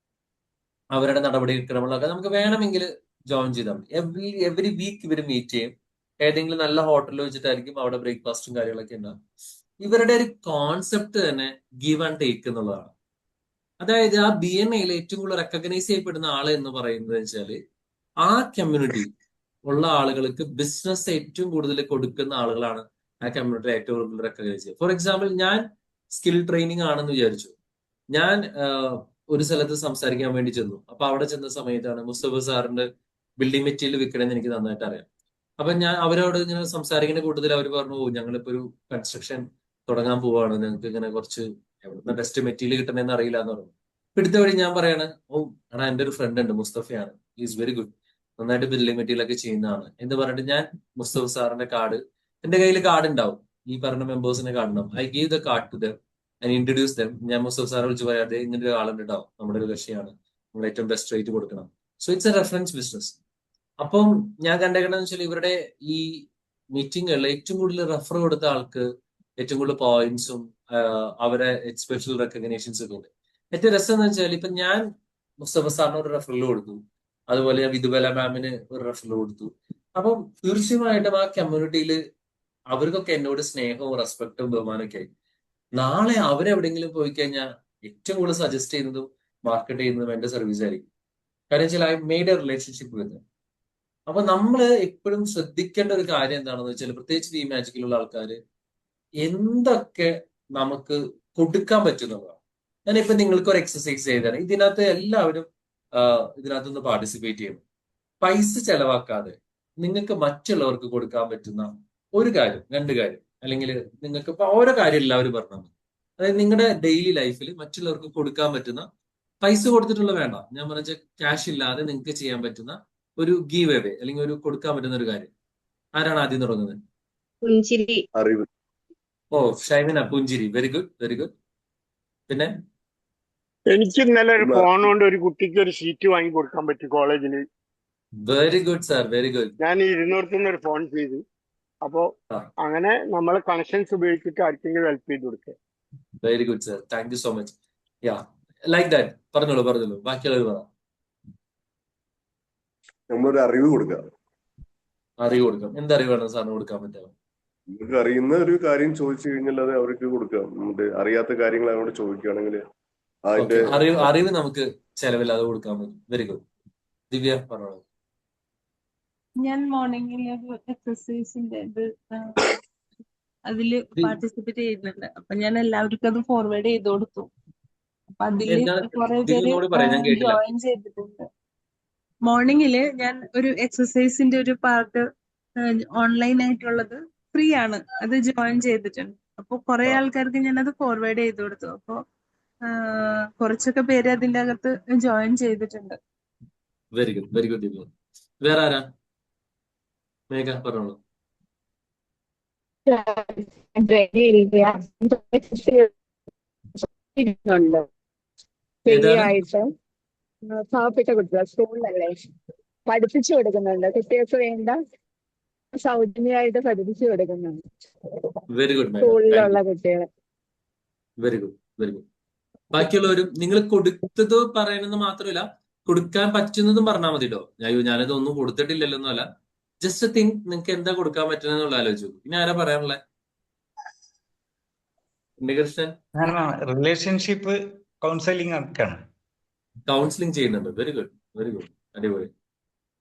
അവരുടെ നടപടിക്രമങ്ങളൊക്കെ നമുക്ക് വേണമെങ്കിൽ ജോയിൻ ചെയ്താൽ മതി. എവറി വീക്ക് ഇവർ മീറ്റ് ചെയ്യും. ഏതെങ്കിലും നല്ല ഹോട്ടലിൽ വെച്ചിട്ടായിരിക്കും അവിടെ ബ്രേക്ക്ഫാസ്റ്റും കാര്യങ്ങളൊക്കെ ഉണ്ടാവും. ഇവരുടെ ഒരു കോൺസെപ്റ്റ് തന്നെ ഗീവ് ആൻഡ് ടേക്ക് എന്നുള്ളതാണ്. അതായത് ആ BNIയിൽ ഏറ്റവും കൂടുതൽ റെക്കഗ്നൈസ് ചെയ്യപ്പെടുന്ന ആള് എന്ന് പറയുന്നത് വെച്ചാല് ആ കമ്മ്യൂണിറ്റി ഉള്ള ആളുകൾക്ക് ബിസിനസ് ഏറ്റവും കൂടുതൽ കൊടുക്കുന്ന ആളുകളാണ് ആ കമ്മ്യൂണിറ്റി ഏറ്റവും കൂടുതൽ റെക്കഗ്നൈസ് ചെയ്യുക. ഫോർ എക്സാമ്പിൾ, ഞാൻ സ്കിൽ ട്രെയിനിങ് ആണെന്ന് വിചാരിച്ചു. ഞാൻ ഒരു സ്ഥലത്ത് സംസാരിക്കാൻ വേണ്ടി ചെന്നു. അപ്പൊ അവിടെ ചെന്ന സമയത്താണ് മുസ്തഫ സാറിന്റെ ബിൽഡിംഗ് മെറ്റീരിയൽ വിൽക്കണമെന്ന് എനിക്ക് നന്നായിട്ട് അറിയാം. അപ്പൊ ഞാൻ അവരോട് ഇങ്ങനെ സംസാരിക്കുന്ന കൂട്ടത്തിൽ അവർ പറഞ്ഞു, ഓ ഞങ്ങളിപ്പോ ഒരു കൺസ്ട്രക്ഷൻ തുടങ്ങാൻ പോവാണ്, ഞങ്ങൾക്ക് ഇങ്ങനെ കുറച്ച് എവിടുന്ന ബെസ്റ്റ് മെറ്റീരിയൽ കിട്ടണമെന്ന് അറിയില്ല എന്ന് പറഞ്ഞു. പിടുത്ത വഴി ഞാൻ പറയാണ്, ഓ എടാ എന്റെ ഒരു ഫ്രണ്ട് ഉണ്ട് മുസ്തഫയാണ്, ഈസ് വെരി ഗുഡ്, നന്നായിട്ട് ബിൽഡിംഗ് മെറ്റീരിയൽ ഒക്കെ ചെയ്യുന്നതാണ് എന്ന് പറഞ്ഞിട്ട് ഞാൻ മുസ്തഫ സാറിന്റെ കാർഡ്, എന്റെ കയ്യിൽ കാർഡ് ഉണ്ടാവും, ഈ പറഞ്ഞ മെമ്പേഴ്സിന്റെ കാർഡ് ഉണ്ടാവും. I give the card to them and introduce them. ഞാൻ മുസ്തഫ സാറെ വിളിച്ച് പറയാതെ ഇങ്ങനെ ഒരു ആളുണ്ട് കേട്ടോ, നമ്മുടെ ഒരു കക്ഷിയാണ്, നമ്മൾ ഏറ്റവും ബെസ്റ്റ് റേറ്റ് കൊടുക്കണം. So it's A reference business. അപ്പം ഞാൻ കണ്ടേക്കണെന്ന് വെച്ചാൽ ഇവരുടെ ഈ മീറ്റിങ്ങുകളിൽ ഏറ്റവും കൂടുതൽ റെഫർ കൊടുത്ത ആൾക്ക് ഏറ്റവും കൂടുതൽ പോയിന്റ്സും അവരെ സ്പെഷ്യൽ റെക്കഗ്നേഷൻസ് ഒക്കെ ഉണ്ട്. ഏറ്റവും രസം എന്ന് വെച്ചാൽ ഇപ്പൊ ഞാൻ മുസ്തഫ സാറിന് ഒരു റെഫറൽ കൊടുത്തു, അതുപോലെ ഞാൻ വിധുബല മാമിന് ഒരു റെഫറൽ കൊടുത്തു. അപ്പം തീർച്ചയായിട്ടും ആ കമ്മ്യൂണിറ്റിയിൽ അവർക്കൊക്കെ എന്നോട് സ്നേഹവും റെസ്പെക്റ്റും ബഹുമാനമൊക്കെ ആയി. നാളെ അവരെവിടെയെങ്കിലും പോയി കഴിഞ്ഞാൽ ഏറ്റവും കൂടുതൽ സജസ്റ്റ് ചെയ്യുന്നതും മാർക്കറ്റ് ചെയ്യുന്നതും എന്റെ സർവീസ് ആയിരിക്കും. കാര്യം വെച്ചാൽ I made A relationship with. അപ്പൊ നമ്മൾ എപ്പോഴും ശ്രദ്ധിക്കേണ്ട ഒരു കാര്യം എന്താണെന്ന് വെച്ചാൽ, പ്രത്യേകിച്ച് ഈ മാജിക്കിലുള്ള ആൾക്കാർ എന്തൊക്കെ നമുക്ക് കൊടുക്കാൻ പറ്റുന്നതാണ്. ഞാനിപ്പോ നിങ്ങൾക്ക് ഒരു എക്സസൈസ് ചെയ്താണ്, ഇതിനകത്ത് എല്ലാവരും ഇതിനകത്തൊന്ന് പാർട്ടിസിപ്പേറ്റ് ചെയ്യണം. പൈസ ചെലവാക്കാതെ നിങ്ങൾക്ക് മറ്റുള്ളവർക്ക് കൊടുക്കാൻ പറ്റുന്ന ഒരു കാര്യം, രണ്ട് കാര്യം, അല്ലെങ്കിൽ നിങ്ങൾക്ക് ഇപ്പൊ ഓരോ കാര്യം എല്ലാവരും പറഞ്ഞാൽ മതി. അതായത് നിങ്ങളുടെ ഡെയിലി ലൈഫിൽ മറ്റുള്ളവർക്ക് കൊടുക്കാൻ പറ്റുന്ന, പൈസ കൊടുത്തിട്ടുള്ള വേണ്ട, ഞാൻ പറഞ്ഞ ക്യാഷ് ഇല്ലാതെ നിങ്ങൾക്ക് ചെയ്യാൻ പറ്റുന്ന ഒരു ഗീവ് അവേ അല്ലെങ്കിൽ ഒരു കൊടുക്കാൻ പറ്റുന്ന ഒരു കാര്യം. ആരാണ് ആദ്യം തുടങ്ങുന്നത്? പുഞ്ചിരി. അറിവ്. ഓ ഷൈമിന, പുഞ്ചിരി. Very good, very good. പിന്നെ എനിക്ക് ഇന്നലെ ഒരു ഫോൺ കൊണ്ട് ഒരു കുട്ടിക്ക് ഒരു സീറ്റ് വാങ്ങി കൊടുക്കാൻ പറ്റി കോളേജിൽ. Very good sir, very good. ഞാൻ 200 ഒരു ഫോൺ ചെയ്തു. അപ്പോ അങ്ങനെ നമ്മൾ കണക്ഷൻസ് ഉപയോഗിച്ചിട്ട് ആർക്കെങ്കിലും ഹെൽപ്പ് ചെയ്ത് കൊടുക്കുക. Very good sir, thank you so much. Yeah like that. പറഞ്ഞോളൂ പറഞ്ഞോളൂ, ബാക്കിയുള്ളവർ പറ. നമ്മളൊരു അറിവ് കൊടുക്കുക. അറിവ് കൊടുക്കാം. എന്തറിവാണ് സാറിന് കൊടുക്കാൻ പറ്റുക? നിങ്ങൾക്ക് അറിയുന്ന ഒരു കാര്യം ചോദിച്ചു കഴിഞ്ഞാൽ അത് അവർക്ക് കൊടുക്കുക. നമുക്ക് അറിയാത്ത കാര്യങ്ങൾ അവരോട് ചോദിക്കുകയാണെങ്കിൽ അതിന്റെ അറിവ് നമുക്ക് ചെലവില്ലാതെ കൊടുക്കാൻ പറ്റും. Very good. ദിവ്യ പറഞ്ഞോളൂ. ഞാൻ മോർണിംഗിൽ ഒരു എക്സസൈസിന്റെ അതില് പാർട്ടിസിപ്പേറ്റ് ചെയ്യുന്നുണ്ട്. അപ്പൊ ഞാൻ എല്ലാവർക്കും അത് ഫോർവേഡ് ചെയ്ത് കൊടുത്തു. അപ്പൊ അതില് കുറെ പേര് ജോയിൻ ചെയ്തിട്ടുണ്ട്. മോർണിംഗില് ഞാൻ ഒരു എക്സസൈസിന്റെ ഒരു പാർട്ട് ഓൺലൈൻ ആയിട്ടുള്ളത് ഫ്രീ ആണ്, അത് ജോയിൻ ചെയ്തിട്ടുണ്ട്. അപ്പൊ കുറെ ആൾക്കാർക്ക് ഞാൻ അത് ഫോർവേഡ് ചെയ്ത് കൊടുത്തു. അപ്പൊ കുറച്ചൊക്കെ പേര് അതിന്റെ അകത്ത് ജോയിൻ ചെയ്തിട്ടുണ്ട്. വെരി ഗുഡ്, വെരി ഗുഡ് ദിവ്യ. വേറെ ആരാ? മേഘ പറഞ്ഞോളൂ. ശരിയായിട്ട് പാവപ്പെട്ട കുട്ടികൾ സ്കൂളിലല്ലേ പഠിപ്പിച്ചു കൊടുക്കുന്നുണ്ട്. കുട്ടികൾക്ക് വേണ്ട സൗജന്യമായിട്ട് പഠിപ്പിച്ചു കൊടുക്കുന്നുണ്ട് വെരി ഗുഡ്. സ്കൂളിലുള്ള കുട്ടികളെ. Very good, very good. ബാക്കിയുള്ളവരും നിങ്ങൾ കൊടുത്തത് പറയണമെന്ന് മാത്രമല്ല, കൊടുക്കാൻ പറ്റുന്നതും പറഞ്ഞാൽ മതി കേട്ടോ. ഞാനിത് ഒന്നും കൊടുത്തിട്ടില്ലല്ലോ എന്നല്ല, ജസ്റ്റ് തിങ്ക് നിങ്ങൾക്ക് എന്താ കൊടുക്കാൻ പറ്റുന്നുള്ള ആലോചിച്ചു. പിന്നെ ആരാ പറയാനുള്ളത്? ഉണ്ണികൃഷ്ണൻ. റിലേഷൻഷിപ്പ് കൗൺസിലിംഗ് ഒക്കെയാണ്. കൗൺസിലിംഗ് ചെയ്യുന്നുണ്ട്. വെരി ഗുഡ്, വെരി ഗുഡ്, അടിപൊളി.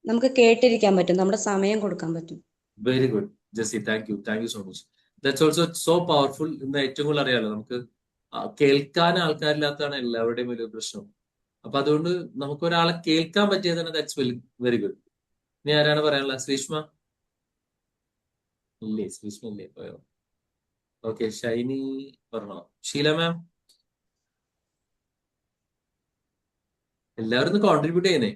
നമുക്ക് കേട്ടിരിക്കാൻ പറ്റും, നമ്മുടെ സമയം കൊടുക്കാൻ പറ്റും. Very good Jessie, thank you so much. That's also so powerful. ഇന്ന് ഏറ്റവും കൂടുതൽ അറിയാലോ, നമുക്ക് കേൾക്കാൻ ആൾക്കാരില്ലാത്തതാണ് എല്ലാവരുടെയും വലിയ പ്രശ്നം. അപ്പൊ അതുകൊണ്ട് നമുക്ക് ഒരാളെ കേൾക്കാൻ പറ്റിയത് തന്നെ ദാറ്റ്സ് വെരി ഗുഡ്. ഇനി ആരാണ് പറയാനുള്ളത്? ശ്രീഷ്മ ഇല്ലേ? ശ്രീഷ്മ ഇല്ലേ? പോയോ? ഓക്കെ, ഷൈനി പറഞ്ഞോ. ഷീല മാം, എല്ലാവരും ഒന്ന് കോൺട്രിബ്യൂട്ട് ചെയ്യുന്നേ.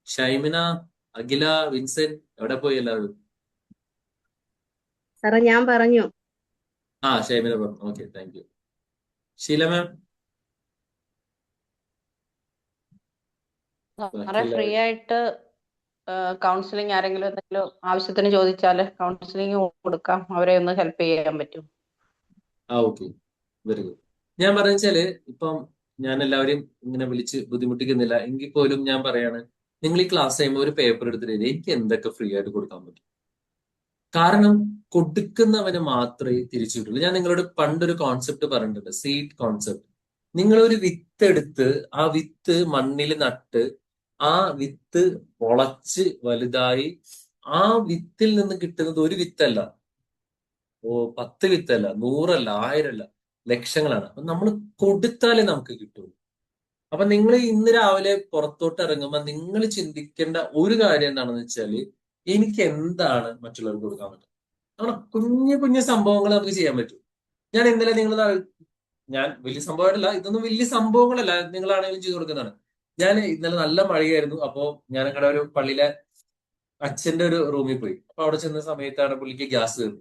ഷൈമിന, അഖില, വിൻസെന്റ്, എവിടെ പോയി എല്ലാവരും? സാറേ ഞാൻ പറഞ്ഞു. ഷൈമിന പറഞ്ഞു. Okay, thank you. Sheela ma'am. Free ആയിട്ട് കൗൺസിലിംഗ് ആരെങ്കിലും എന്തെങ്കിലും ആവശ്യത്തിന് ചോദിച്ചാല് കൗൺസിലിംഗ് കൊടുക്കാം, അവരെ ഒന്ന് ഹെൽപ്പ് ചെയ്യാൻ പറ്റും. Okay, very good. ഞാൻ പറഞ്ഞാല് ഇപ്പം ഞാൻ എല്ലാവരെയും ഇങ്ങനെ വിളിച്ച് ബുദ്ധിമുട്ടിക്കുന്നില്ല എങ്കിൽ പോലും ഞാൻ പറയാണ്, നിങ്ങൾ ഈ ക്ലാസ് ചെയ്യുമ്പോൾ ഒരു പേപ്പർ എടുത്തിട്ട് എനിക്ക് എന്തൊക്കെ ഫ്രീ ആയിട്ട് കൊടുക്കാൻ പറ്റും. കാരണം കൊടുക്കുന്നവന് മാത്രമേ തിരിച്ചു കിട്ടുള്ളൂ. ഞാൻ നിങ്ങളോട് പണ്ടൊരു കോൺസെപ്റ്റ് പറഞ്ഞിട്ടുണ്ട്, സീഡ് കോൺസെപ്റ്റ്. നിങ്ങളൊരു വിത്ത് എടുത്ത് ആ വിത്ത് മണ്ണിൽ നട്ട് ആ വിത്ത് മുളച്ച് വലുതായി ആ വിത്തിൽ നിന്ന് കിട്ടുന്നത് ഒരു വിത്തല്ല, 10 വിത്തല്ല, 100 അല്ല, 1000 അല്ല, ലക്ഷങ്ങളാണ്. അപ്പൊ നമ്മൾ കൊടുത്താലേ നമുക്ക് കിട്ടുള്ളൂ. അപ്പൊ നിങ്ങൾ ഇന്ന് രാവിലെ പുറത്തോട്ട് ഇറങ്ങുമ്പോൾ നിങ്ങൾ ചിന്തിക്കേണ്ട ഒരു കാര്യം എന്താണെന്ന് വെച്ചാല്, എനിക്ക് എന്താണ് മറ്റുള്ളവർക്ക് കൊടുക്കാൻ പറ്റും. അങ്ങനെ കുഞ്ഞു കുഞ്ഞു സംഭവങ്ങൾ നമുക്ക് ചെയ്യാൻ പറ്റും. ഞാൻ ഇന്നലെ ഞാൻ വലിയ സംഭവമായിട്ടല്ല, ഇതൊന്നും വലിയ സംഭവങ്ങളല്ല, നിങ്ങളാണെങ്കിലും ചെയ്തു കൊടുക്കുന്നതാണ്. ഞാൻ ഇന്നലെ നല്ല മഴയായിരുന്നു. അപ്പോ ഞാൻ ഞങ്ങളുടെ ഒരു പള്ളിയിലെ അച്ഛന്റെ ഒരു റൂമിൽ പോയി. അപ്പൊ അവിടെ ചെന്ന സമയത്താണ് പുള്ളിക്ക് ഗ്യാസ് കയറി.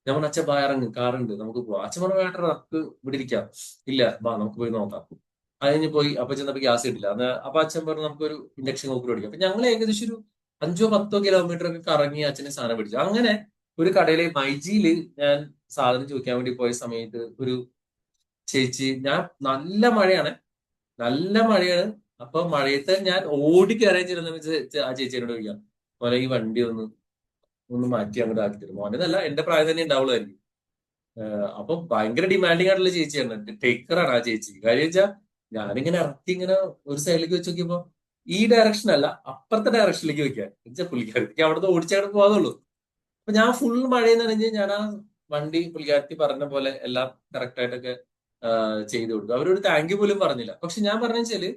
ഞാൻ പറഞ്ഞു, അച്ഛൻ ബാ ഇറങ്ങ്, കാറുണ്ട്, നമുക്ക് പോവാം. അച്ഛൻ പറഞ്ഞു, വേണ്ട, നമുക്ക് ഇവിടെ ഇരിക്കാം. ഇല്ല, ബാ നമുക്ക് പോയി നോക്കാം. അതിന് പോയി. അപ്പൊ ചെന്നപ്പോ ഗ്യാസ് കിട്ടില്ല. അപ്പൊ അച്ഛൻ പറഞ്ഞു, നമുക്കൊരു ഇൻഡക്ഷൻ കുക്കർ മേടിക്കാം. അപ്പൊ ഞങ്ങൾ ഏകദേശം ഒരു 5-10 കിലോമീറ്റർ ഒക്കെ കറങ്ങി അച്ഛനെ സാധനം മേടിച്ചു. അങ്ങനെ ഒരു കടയിലെ മൈജിയില് ഞാൻ സാധനം ചോദിക്കാൻ വേണ്ടി പോയ സമയത്ത് ഒരു ചേച്ചി, ഞാൻ നല്ല മഴയാണ്, നല്ല മഴയാണ്. അപ്പൊ മഴയത്ത് ഞാൻ ഓടി കയറാൻ ചെല്ലുന്ന ആ ചേച്ചിയോട് ചോദിക്കാം, മോനെ ഈ വണ്ടി ഒന്ന് മാറ്റി അങ്ങോട്ട് ആക്കി തരും. മോനെന്നല്ല, എന്റെ പ്രായം തന്നെ ഉണ്ടാവുള്ളായിരിക്കും. അപ്പൊ ഭയങ്കര ഡിമാൻഡിങ് ആയിട്ടുള്ള ചേച്ചിയാണ്, ടേക്കറാണ് ആ ചേച്ചി. കാര്യം വെച്ചാൽ ഞാനിങ്ങനെ ഇറക്കി ഇങ്ങനെ ഒരു സൈഡിലേക്ക് വെച്ച് നോക്കിയപ്പോ ഈ ഡയറക്ഷൻ അല്ല, അപ്പുറത്തെ ഡയറക്ഷനിലേക്ക് വെക്കാൻ വെച്ചാൽ പുള്ളിക്കാരത്തേക്ക് അവിടുന്ന് ഓടിച്ചങ്ങോട്ട് പോകാതുള്ളൂ. അപ്പൊ ഞാൻ ഫുൾ മഴയെന്ന് പറഞ്ഞ് ഞാൻ ആ വണ്ടി പുള്ളിക്കാരത്തി പറഞ്ഞ പോലെ എല്ലാം കറക്റ്റ് ആയിട്ടൊക്കെ ചെയ്തു കൊടുത്തു. അവരൊരു താങ്ക് യു പോലും പറഞ്ഞില്ല. പക്ഷെ ഞാൻ പറഞ്ഞ വെച്ചാല്,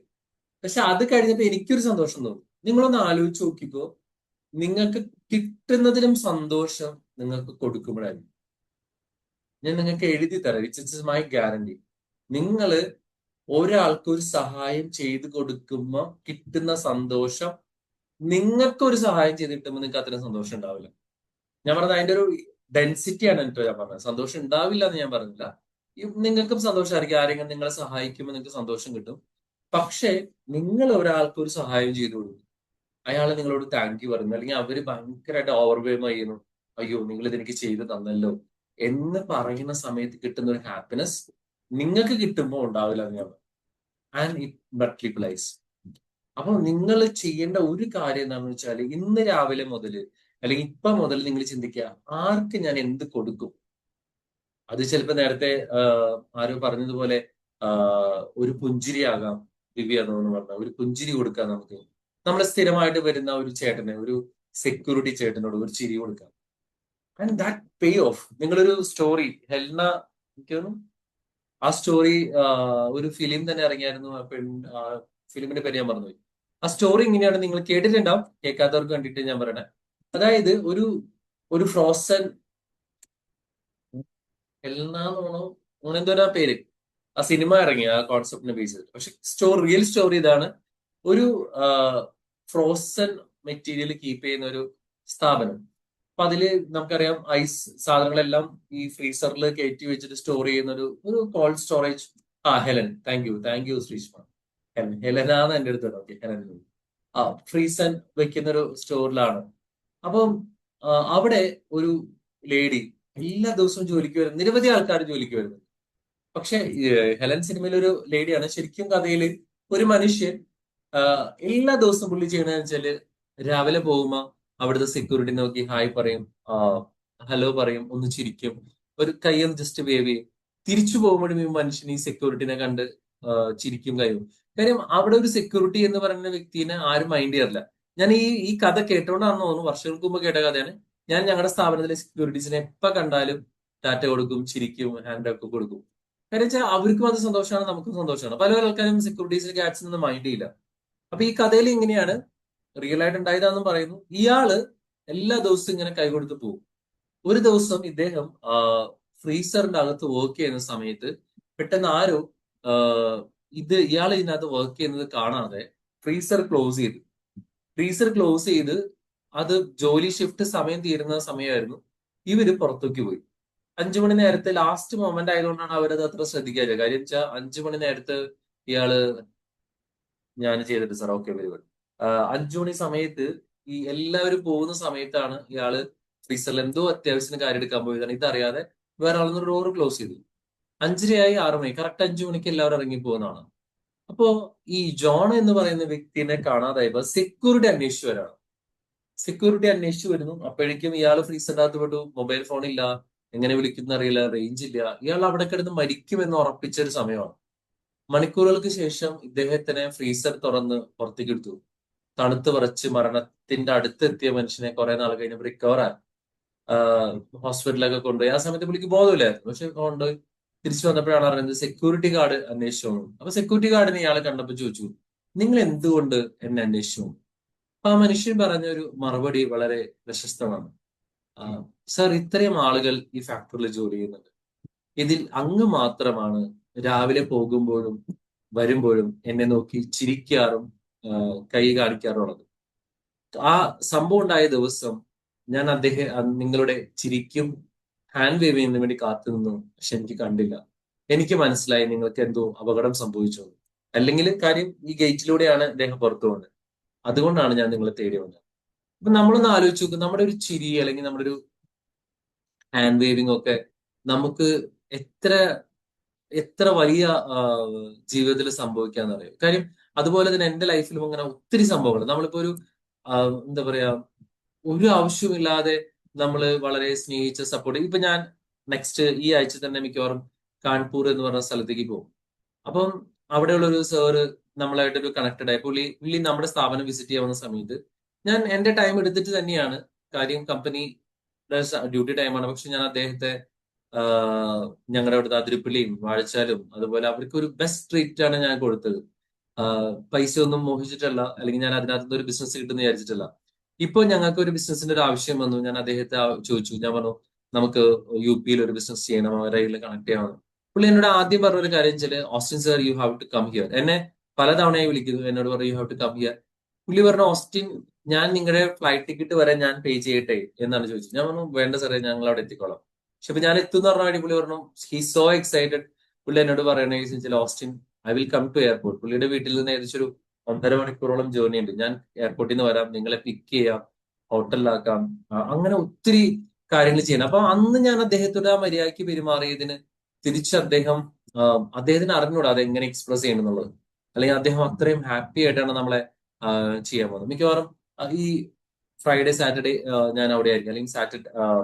പക്ഷെ അത് കഴിഞ്ഞപ്പോ എനിക്കൊരു സന്തോഷം തോന്നി. നിങ്ങളൊന്ന് ആലോചിച്ച് നോക്കിക്കോ, നിങ്ങൾക്ക് കിട്ടുന്നതിലും സന്തോഷം നിങ്ങൾക്ക് കൊടുക്കുമ്പോഴായിരിക്കും. ഞാൻ നിങ്ങൾക്ക് എഴുതി തരാം, ഇറ്റ്സ് മൈ ഗ്യാരണ്ടി. നിങ്ങള് ഒരാൾക്ക് ഒരു സഹായം ചെയ്തു കൊടുക്കുമ്പോ കിട്ടുന്ന സന്തോഷം, നിങ്ങൾക്ക് ഒരു സഹായം ചെയ്ത് കിട്ടുമ്പോൾ നിങ്ങൾക്ക് അത്രയും സന്തോഷം ഉണ്ടാവില്ല. ഞാൻ പറഞ്ഞത് അതിന്റെ ഒരു ഡെൻസിറ്റിയാണ് എനിക്ക് ഞാൻ പറഞ്ഞത്. സന്തോഷം ഉണ്ടാവില്ല എന്ന് ഞാൻ പറഞ്ഞില്ല. നിങ്ങൾക്കും സന്തോഷമായിരിക്കും, ആരെങ്കിലും നിങ്ങളെ സഹായിക്കുമ്പോൾ നിങ്ങൾക്ക് സന്തോഷം കിട്ടും. പക്ഷെ നിങ്ങൾ ഒരാൾക്ക് ഒരു സഹായം ചെയ്തു കൊടുക്കും, അയാൾ നിങ്ങളോട് താങ്ക് യു പറയുന്നു, അല്ലെങ്കിൽ അവര് ഭയങ്കരമായിട്ട് ഓവർവെയിം ചെയ്യുന്നു, അയ്യോ നിങ്ങൾ ഇതെനിക്ക് ചെയ്തു തന്നല്ലോ എന്ന് പറയുന്ന സമയത്ത് കിട്ടുന്ന ഒരു ഹാപ്പിനെസ് നിങ്ങൾക്ക് കിട്ടുമ്പോൾ ഉണ്ടാവില്ല എന്ന് ഞാൻ പറഞ്ഞു. And it multiplies. അപ്പൊ നിങ്ങൾ ചെയ്യേണ്ട ഒരു കാര്യം എന്താണെന്ന് വെച്ചാൽ, ഇന്ന് രാവിലെ മുതൽ അല്ലെങ്കിൽ ഇപ്പൊ മുതൽ നിങ്ങൾ ചിന്തിക്കുക, ആർക്ക് ഞാൻ എന്ത് കൊടുക്കും. അത് ചിലപ്പോ നേരത്തെ ആരോ പറഞ്ഞതുപോലെ ഒരു പുഞ്ചിരിയാകാം. ദിവ്യ എന്ന് പറഞ്ഞ ഒരു പുഞ്ചിരി കൊടുക്കാം നമുക്ക്. നമ്മൾ സ്ഥിരമായിട്ട് വരുന്ന ഒരു ചേട്ടന്, ഒരു സെക്യൂരിറ്റി ചേട്ടനോട് ഒരു ചിരി കൊടുക്കാം. And that pay of. നിങ്ങളൊരു സ്റ്റോറി, ഹെൽന എനിക്ക് തോന്നുന്നു ആ സ്റ്റോറി ഒരു ഫിലിം തന്നെ ഇറങ്ങിയായിരുന്നു. ഫിലിമിന്റെ പേര് ഞാൻ മറന്നുപോയി. ആ സ്റ്റോറി ഇങ്ങനെയാണ്, നിങ്ങൾ കേട്ടിട്ടുണ്ടാവും, കേൾക്കാത്തവർക്ക് വേണ്ടിയിട്ട് ഞാൻ പറയണേ. അതായത് ഒരു ഫ്രോസൺ ഹെൽനാന്നോ അങ്ങനെ എന്തോ ആ പേര്, ആ സിനിമ ഇറങ്ങി ആ കോൺസെപ്റ്റിനെ ബേസ് ചെയ്തിട്ട്. പക്ഷെ റിയൽ സ്റ്റോറി ഇതാണ്. ഒരു ഫ്രോസൺ മെറ്റീരിയൽ കീപ്പ് ചെയ്യുന്ന ഒരു സ്ഥാപനം. അപ്പൊ അതില് നമുക്കറിയാം ഐസ് സാധനങ്ങളെല്ലാം ഈ ഫ്രീസറിൽ കയറ്റി വെച്ചിട്ട് സ്റ്റോർ ചെയ്യുന്ന ഒരു cold storage. Helen, thank you Sreeshma. ഹെലനാന്ന് എന്റെ അടുത്ത്. Okay, Helen. ഫ്രീസൺ വെക്കുന്ന ഒരു സ്റ്റോറിലാണ്. അപ്പം അവിടെ ഒരു ലേഡി എല്ലാ ദിവസവും ജോലിക്ക് വരുന്നു, നിരവധി ആൾക്കാർ ജോലിക്ക് വരുന്നു. പക്ഷെ ഹെലൻ സിനിമയിലെ ഒരു ലേഡിയാണ്. ശരിക്കും കഥയില് ഒരു മനുഷ്യൻ എല്ലാ ദിവസവും പുള്ളി ചെയ്യണമെന്ന് വെച്ചാല്, രാവിലെ പോകുമ്പോ അവിടുത്തെ സെക്യൂരിറ്റി നോക്കി ഹായ് പറയും, ഹലോ പറയും, ഒന്ന് ചിരിക്കും, ഒരു കൈയൊന്ന് ജസ്റ്റ് വേവ് ചെയ്യും. തിരിച്ചു പോകുമ്പോഴും ഈ മനുഷ്യൻ ഈ സെക്യൂരിറ്റിനെ കണ്ട് ചിരിക്കും, കൈയും. കാര്യം അവിടെ ഒരു സെക്യൂരിറ്റി എന്ന് പറയുന്ന വ്യക്തിനെ ആരും മൈൻഡ് ചെയ്യാറില്ല. ഞാൻ ഈ കഥ കേട്ടോണ്ടാണെന്ന് തോന്നുന്നു, വർഷങ്ങൾക്ക് മുമ്പ് കേട്ട കഥയാണ്. ഞാൻ ഞങ്ങളുടെ സ്ഥാപനത്തിലെ സെക്യൂരിറ്റീസിനെ എപ്പോ കണ്ടാലും ടാറ്റ കൊടുക്കും, ചിരിക്കും, ഹാൻഡ് ഒക്കെ കൊടുക്കും. കാര്യം വെച്ചാൽ അവർക്കും അത് സന്തോഷമാണ്, നമുക്കും സന്തോഷമാണ്. പല ആൾക്കാരും സെക്യൂരിറ്റീസിന് ക്യാറ്റ്സിനൊന്നും മൈൻഡ് ചെയ്യില്ല. അപ്പൊ ഈ കഥയിൽ ഇങ്ങനെയാണ്, റിയൽ ആയിട്ട് ഉണ്ടായതാണെന്നും പറയുന്നു. ഇയാള് എല്ലാ ദിവസവും ഇങ്ങനെ കൈ കൊടുത്ത് പോകും. ഒരു ദിവസം ഇദ്ദേഹം ഫ്രീസറിന്റെ അകത്ത് വർക്ക് ചെയ്യുന്ന സമയത്ത് പെട്ടെന്ന് ആരോ ഇയാൾ ഇതിനകത്ത് വർക്ക് ചെയ്യുന്നത് കാണാതെ ഫ്രീസർ ക്ലോസ് ചെയ്ത് അത് ജോലി ഷിഫ്റ്റ് സമയം തീരുന്ന സമയമായിരുന്നു. ഇവര് പുറത്തേക്ക് പോയി. 5 മണി നേരത്തെ ലാസ്റ്റ് മൊമെന്റ് ആയതുകൊണ്ടാണ് അവരത് അത്ര ശ്രദ്ധിക്കാറ്. കാര്യം വെച്ചാൽ 5 മണി നേരത്ത് ഇയാള് ഞാൻ ചെയ്തിട്ട് സാർ, ഓക്കെ വെരി ഗുഡ്. 5 മണി സമയത്ത് ഈ എല്ലാവരും പോകുന്ന സമയത്താണ് ഇയാള് ഫ്രീസറിൽ എന്തോ അത്യാവശ്യത്തിന് കാര്യം എടുക്കാൻ പോയതാണ്. ഇതറിയാതെ വേറെ ആളൊന്ന് ഡോറ് ക്ലോസ് ചെയ്തു. 5:30 6 മണി, കറക്റ്റ് 5 മണിക്ക് എല്ലാവരും ഇറങ്ങി പോകുന്നതാണ്. അപ്പോ ഈ ജോൺ എന്ന് പറയുന്ന വ്യക്തിനെ കാണാതായപ്പോ സെക്യൂരിറ്റി അന്വേഷിച്ചു വരാണ്. സെക്യൂരിറ്റി അന്വേഷിച്ചു വരുന്നു. അപ്പോഴേക്കും ഇയാൾ ഫ്രീസറിന്റെ അകത്ത് പെട്ടു. മൊബൈൽ ഫോൺ ഇല്ല, എങ്ങനെ വിളിക്കുന്ന അറിയില്ല, റേഞ്ച് ഇല്ല. ഇയാൾ അവിടെ കിടന്ന് മരിക്കുമെന്ന് ഉറപ്പിച്ച ഒരു സമയമാണ്. മണിക്കൂറുകൾക്ക് ശേഷം ഇദ്ദേഹത്തിനെ ഫ്രീസർ തുറന്ന് പുറത്തേക്ക് എടുത്തു. തണുത്ത് വിറച്ച് മരണത്തിന്റെ അടുത്തെത്തിയ മനുഷ്യനെ കുറെ നാൾ കഴിഞ്ഞപ്പോൾ റിക്കവർ ആയി ഹോസ്പിറ്റലിലൊക്കെ കൊണ്ടുപോയി. ആ സമയത്ത് പുള്ളിക്ക് ബോധമില്ലായിരുന്നു. പക്ഷെ കൊണ്ടുപോയി തിരിച്ചു വന്നപ്പോഴാണ് അറിയുന്നത് സെക്യൂരിറ്റി ഗാർഡ് അന്വേഷിച്ചു. അപ്പൊ സെക്യൂരിറ്റി ഗാർഡിനെ ഇയാളെ കണ്ടപ്പോൾ ചോദിച്ചു, നിങ്ങൾ എന്തുകൊണ്ട് എന്നെ അന്വേഷിച്ചു? അപ്പൊ ആ മനുഷ്യൻ പറഞ്ഞ ഒരു മറുപടി വളരെ പ്രശസ്തമാണ്. സർ, ഇത്രയും ആളുകൾ ഈ ഫാക്ടറിയിൽ ജോലി ചെയ്യുന്നുണ്ട്. ഇതിൽ അങ്ങ് മാത്രമാണ് രാവിലെ പോകുമ്പോഴും വരുമ്പോഴും എന്നെ നോക്കി ചിരിക്കാറും കൈ കാണിക്കാറുള്ളത്. ആ സംഭവം ഉണ്ടായ ദിവസം ഞാൻ നിങ്ങളുടെ ചിരിക്കും ഹാൻഡ് വേവ് ചെയ്യുന്നതിന് വേണ്ടി കാത്തു നിന്നു. പക്ഷെ എനിക്ക് കണ്ടില്ല. എനിക്ക് മനസ്സിലായി നിങ്ങൾക്ക് എന്തോ അപകടം സംഭവിച്ചു. അല്ലെങ്കിൽ കാര്യം ഈ ഗേറ്റിലൂടെയാണ് അദ്ദേഹം പുറത്തു പോകുന്നത്. അതുകൊണ്ടാണ് ഞാൻ നിങ്ങളെ തേടി വന്നത്. അപ്പൊ നമ്മളൊന്ന് ആലോചിച്ച് നോക്കും, നമ്മുടെ ഒരു ചിരി അല്ലെങ്കിൽ നമ്മുടെ ഒരു ഹാൻഡ് വേവിംഗ് ഒക്കെ നമുക്ക് എത്ര എത്ര വലിയ ജീവിതത്തിൽ സംഭവിക്കാന്നറിയാം. കാര്യം അതുപോലെ തന്നെ എന്റെ ലൈഫിലും അങ്ങനെ ഒത്തിരി സംഭവങ്ങൾ. നമ്മളിപ്പോ ഒരു എന്താ പറയാ, ഒരു ആവശ്യമില്ലാതെ നമ്മൾ വളരെ സ്നേഹിച്ച സപ്പോർട്ട്. ഇപ്പൊ ഞാൻ നെക്സ്റ്റ് ഈ ആഴ്ച തന്നെ മിക്കവാറും കാൺപൂർ എന്ന് പറഞ്ഞ സ്ഥലത്തേക്ക് പോകും. അപ്പം അവിടെയുള്ള ഒരു സാറ് നമ്മളായിട്ടൊരു കണക്റ്റഡ് ആയി. പുള്ളി നമ്മുടെ സ്ഥാപനം വിസിറ്റ് ചെയ്യാവുന്ന സമയത്ത് ഞാൻ എന്റെ ടൈം എടുത്തിട്ട് തന്നെയാണ്, കാര്യം കമ്പനി ഡ്യൂട്ടി ടൈമാണ്. പക്ഷെ ഞാൻ അദ്ദേഹത്തെ ഞങ്ങളുടെ അവിടുത്തെ അതിരപ്പള്ളിയും വാഴച്ചാലും അതുപോലെ അവർക്ക് ഒരു ബെസ്റ്റ് ട്രീറ്റ് ആണ് ഞാൻ കൊടുത്തത്. പൈസ ഒന്നും മോഹിച്ചിട്ടല്ല, അല്ലെങ്കിൽ ഞാൻ അതിനകത്ത് ഒരു ബിസിനസ് കിട്ടുമെന്ന് വിചാരിച്ചിട്ടല്ല. ഇപ്പൊ ഞങ്ങൾക്ക് ഒരു ബിസിനസിന്റെ ഒരു ആവശ്യം വന്നു. ഞാൻ അദ്ദേഹത്തെ ചോദിച്ചു. ഞാൻ പറഞ്ഞു, നമുക്ക് UP-യിൽ ഒരു ബിസിനസ് ചെയ്യണം, അവരെ കണക്ട് ചെയ്യണം. പുള്ളി എന്നോട് ആദ്യം പറഞ്ഞ ഒരു കാര്യം വെച്ചാല്, Austin sir you have to come here. എന്നെ പലതവണയായി വിളിക്കുന്നു, എന്നോട് പറഞ്ഞു you have to come here. പുള്ളി പറഞ്ഞു, ഓസ്റ്റിൻ ഞാൻ നിങ്ങളുടെ ഫ്ലൈറ്റ് ടിക്കറ്റ് വരെ ഞാൻ പേ ചെയ്യട്ടെ എന്നാണ് ചോദിച്ചത്. ഞാൻ പറഞ്ഞു, വേണ്ട സാറേ, ഞങ്ങൾ അവിടെ എത്തിക്കോളാം. പക്ഷെ ഇപ്പൊ ഞാൻ എത്തുന്ന പറഞ്ഞ വഴി പുള്ളി പറഞ്ഞു, ഹി സോ എക്സൈറ്റഡ്. പുള്ളി എന്നോട് പറയണേ Austin I will come to airport. പുള്ളിയുടെ വീട്ടിൽ നിന്ന് ഏകദേശം ഒരു 1.5 മണിക്കൂറോളം ജേർണി ഉണ്ട്. ഞാൻ എയർപോർട്ടിൽ നിന്ന് വരാം, നിങ്ങളെ പിക്ക് ചെയ്യാം, ഹോട്ടലിലാക്കാം, അങ്ങനെ ഒത്തിരി കാര്യങ്ങൾ ചെയ്യണം. അപ്പൊ അന്ന് ഞാൻ അദ്ദേഹത്തോട് ആ മര്യാദയ്ക്ക് പെരുമാറിയതിന് തിരിച്ച് അദ്ദേഹത്തിന് അറിഞ്ഞൂടാ അതെങ്ങനെ എക്സ്പ്രസ് ചെയ്യണം എന്നുള്ളത്. അല്ലെങ്കിൽ അദ്ദേഹം അത്രയും ഹാപ്പി ആയിട്ടാണ് നമ്മളെ ചെയ്യാൻ പോകുന്നത്. മിക്കവാറും ഈ ഫ്രൈഡേ സാറ്റർഡേ ഞാൻ അവിടെ ആയിരിക്കും, അല്ലെങ്കിൽ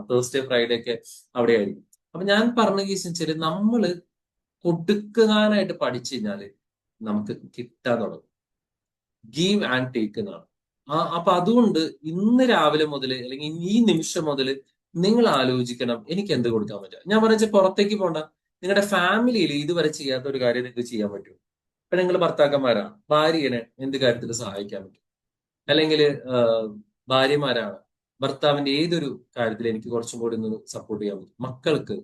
തേഴ്സ്ഡേ ഫ്രൈഡേ ഒക്കെ അവിടെ ആയിരിക്കും. അപ്പൊ ഞാൻ പറഞ്ഞ കേസ് വെച്ചാല്, നമ്മള് കൊടുക്കാനായിട്ട് പഠിച്ചു കഴിഞ്ഞാല് നമുക്ക് കിട്ടാൻ തുടങ്ങും. ഗീവ് ആൻഡ് ടേക്ക് എന്നാണ്. അപ്പൊ അതുകൊണ്ട് ഇന്ന് രാവിലെ മുതൽ അല്ലെങ്കിൽ ഈ നിമിഷം മുതൽ നിങ്ങൾ ആലോചിക്കണം, എനിക്ക് എന്ത് കൊടുക്കാൻ പറ്റുക. ഞാൻ പറഞ്ഞ പുറത്തേക്ക് പോണ്ട, നിങ്ങളുടെ ഫാമിലിയിൽ ഇതുവരെ ചെയ്യാത്ത ഒരു കാര്യം നിങ്ങൾക്ക് ചെയ്യാൻ പറ്റും. ഇപ്പൊ നിങ്ങൾ ഭർത്താക്കന്മാരാണ്, ഭാര്യനെ എന്ത് കാര്യത്തിൽ സഹായിക്കാൻ പറ്റും? അല്ലെങ്കിൽ ഭാര്യമാരാണ്, ഭർത്താവിന്റെ ഏതൊരു കാര്യത്തിൽ എനിക്ക് കുറച്ചും കൂടി ഒന്ന് സപ്പോർട്ട് ചെയ്യാൻ പറ്റും? മക്കൾക്ക്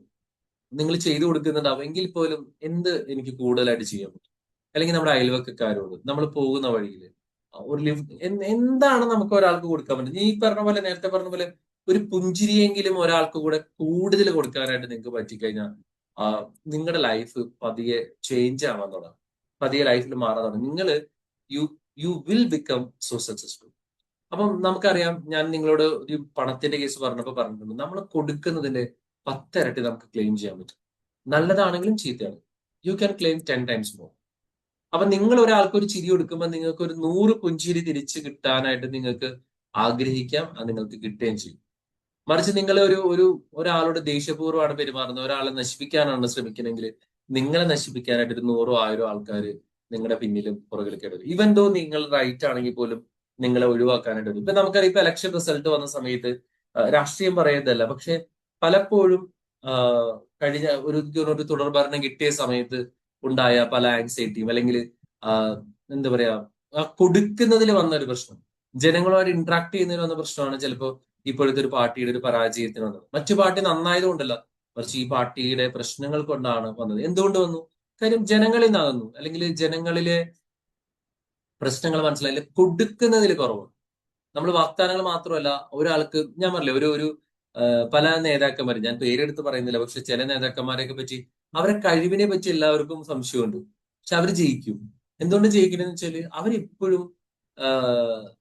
നിങ്ങൾ ചെയ്തു കൊടുക്കുന്നുണ്ടാവും എങ്കിൽ പോലും എന്ത് എനിക്ക് കൂടുതലായിട്ട് ചെയ്യാൻ പറ്റും? അല്ലെങ്കിൽ നമ്മുടെ അയൽവക്കക്കാരോട് നമ്മൾ പോകുന്ന വഴിയിൽ ഒരു എന്താണ് നമുക്ക് ഒരാൾക്ക് കൊടുക്കാൻ പറ്റും? ഈ പറഞ്ഞ പോലെ, നേരത്തെ പറഞ്ഞ പോലെ, ഒരു പുഞ്ചിരിയെങ്കിലും ഒരാൾക്ക് കൂടെ കൂടുതൽ കൊടുക്കാനായിട്ട് നിങ്ങൾക്ക് പറ്റിക്കഴിഞ്ഞാൽ നിങ്ങളുടെ ലൈഫ് പതിയെ ചേഞ്ച് ആവാൻ തുടങ്ങും, പതിയെ ലൈഫിൽ മാറാൻ തുടങ്ങും. നിങ്ങൾ you will become so successful. അപ്പം നമുക്കറിയാം, ഞാൻ നിങ്ങളോട് ഒരു പണത്തിന്റെ കേസ് പറഞ്ഞിട്ടുണ്ട്, നമ്മൾ കൊടുക്കുന്നതിന്റെ 10 ഇരട്ടി നമുക്ക് ക്ലെയിം ചെയ്യാൻ പറ്റും. നല്ലതാണെങ്കിലും ചീത്തയാണ്, you can claim 10 times more. അപ്പൊ നിങ്ങൾ ഒരാൾക്ക് ഒരു ചിരി കൊടുക്കുമ്പോൾ നിങ്ങൾക്ക് ഒരു 100 പുഞ്ചിരി തിരിച്ച് കിട്ടാനായിട്ട് നിങ്ങൾക്ക് ആഗ്രഹിക്കാം, അത് നിങ്ങൾക്ക് കിട്ടുകയും ചെയ്യും. മറിച്ച് നിങ്ങൾ ഒരാളോട് ദേഷ്യപൂർവ്വമാണ് പെരുമാറുന്നത്, ഒരാളെ നശിപ്പിക്കാനാണ് ശ്രമിക്കണമെങ്കിൽ നിങ്ങളെ നശിപ്പിക്കാനായിട്ട് ഒരു 100 1000 ആൾക്കാർ നിങ്ങളുടെ പിന്നിലും പുറകിലേക്ക് ഇടും. ഈവൻ ദോ നിങ്ങൾ റൈറ്റ് ആണെങ്കിൽ പോലും നിങ്ങളെ ഒഴിവാക്കാനായിട്ട് വരും. ഇപ്പൊ നമുക്കറിയാം, ഇപ്പൊ ഇലക്ഷൻ റിസൾട്ട് വന്ന സമയത്ത് രാഷ്ട്രീയം പറയുന്നതല്ല, പക്ഷെ പലപ്പോഴും കഴിഞ്ഞ ഒരു തുടർഭരണം കിട്ടിയ സമയത്ത് ഉണ്ടായ പല ആങ്സൈറ്റിയും, അല്ലെങ്കിൽ എന്താ പറയാ, കൊടുക്കുന്നതിൽ വന്ന ഒരു പ്രശ്നം, ജനങ്ങളുമായിട്ട് ഇന്ററാക്ട് ചെയ്യുന്നതിൽ വന്ന പ്രശ്നമാണ് ചിലപ്പോൾ ഇപ്പോഴത്തെ ഒരു പാർട്ടിയുടെ ഒരു പരാജയത്തിന് വന്നത്. മറ്റു പാർട്ടി നന്നായതുകൊണ്ടല്ല, മറിച്ച് ഈ പാർട്ടിയുടെ പ്രശ്നങ്ങൾ കൊണ്ടാണ് വന്നത്. എന്തുകൊണ്ട് വന്നു? കാര്യം ജനങ്ങളിൽ നിന്നാകുന്നു, അല്ലെങ്കിൽ ജനങ്ങളിലെ പ്രശ്നങ്ങൾ മനസ്സിലായില്ല, കൊടുക്കുന്നതിൽ കുറവാണ്. നമ്മൾ വാഗ്ദാനങ്ങൾ മാത്രമല്ല, ഒരാൾക്ക് ഞാൻ പറഞ്ഞില്ലേ, ഒരു പല നേതാക്കന്മാരും, ഞാൻ പേരെടുത്ത് പറയുന്നില്ല, പക്ഷെ ചില നേതാക്കന്മാരെയൊക്കെ പറ്റി, അവരെ കഴിവിനെ പറ്റി എല്ലാവർക്കും സംശയമുണ്ട്. പക്ഷെ അവർ ജയിക്കും. എന്തുകൊണ്ട് ജയിക്കണമെന്ന് വെച്ചാല് അവരിപ്പോഴും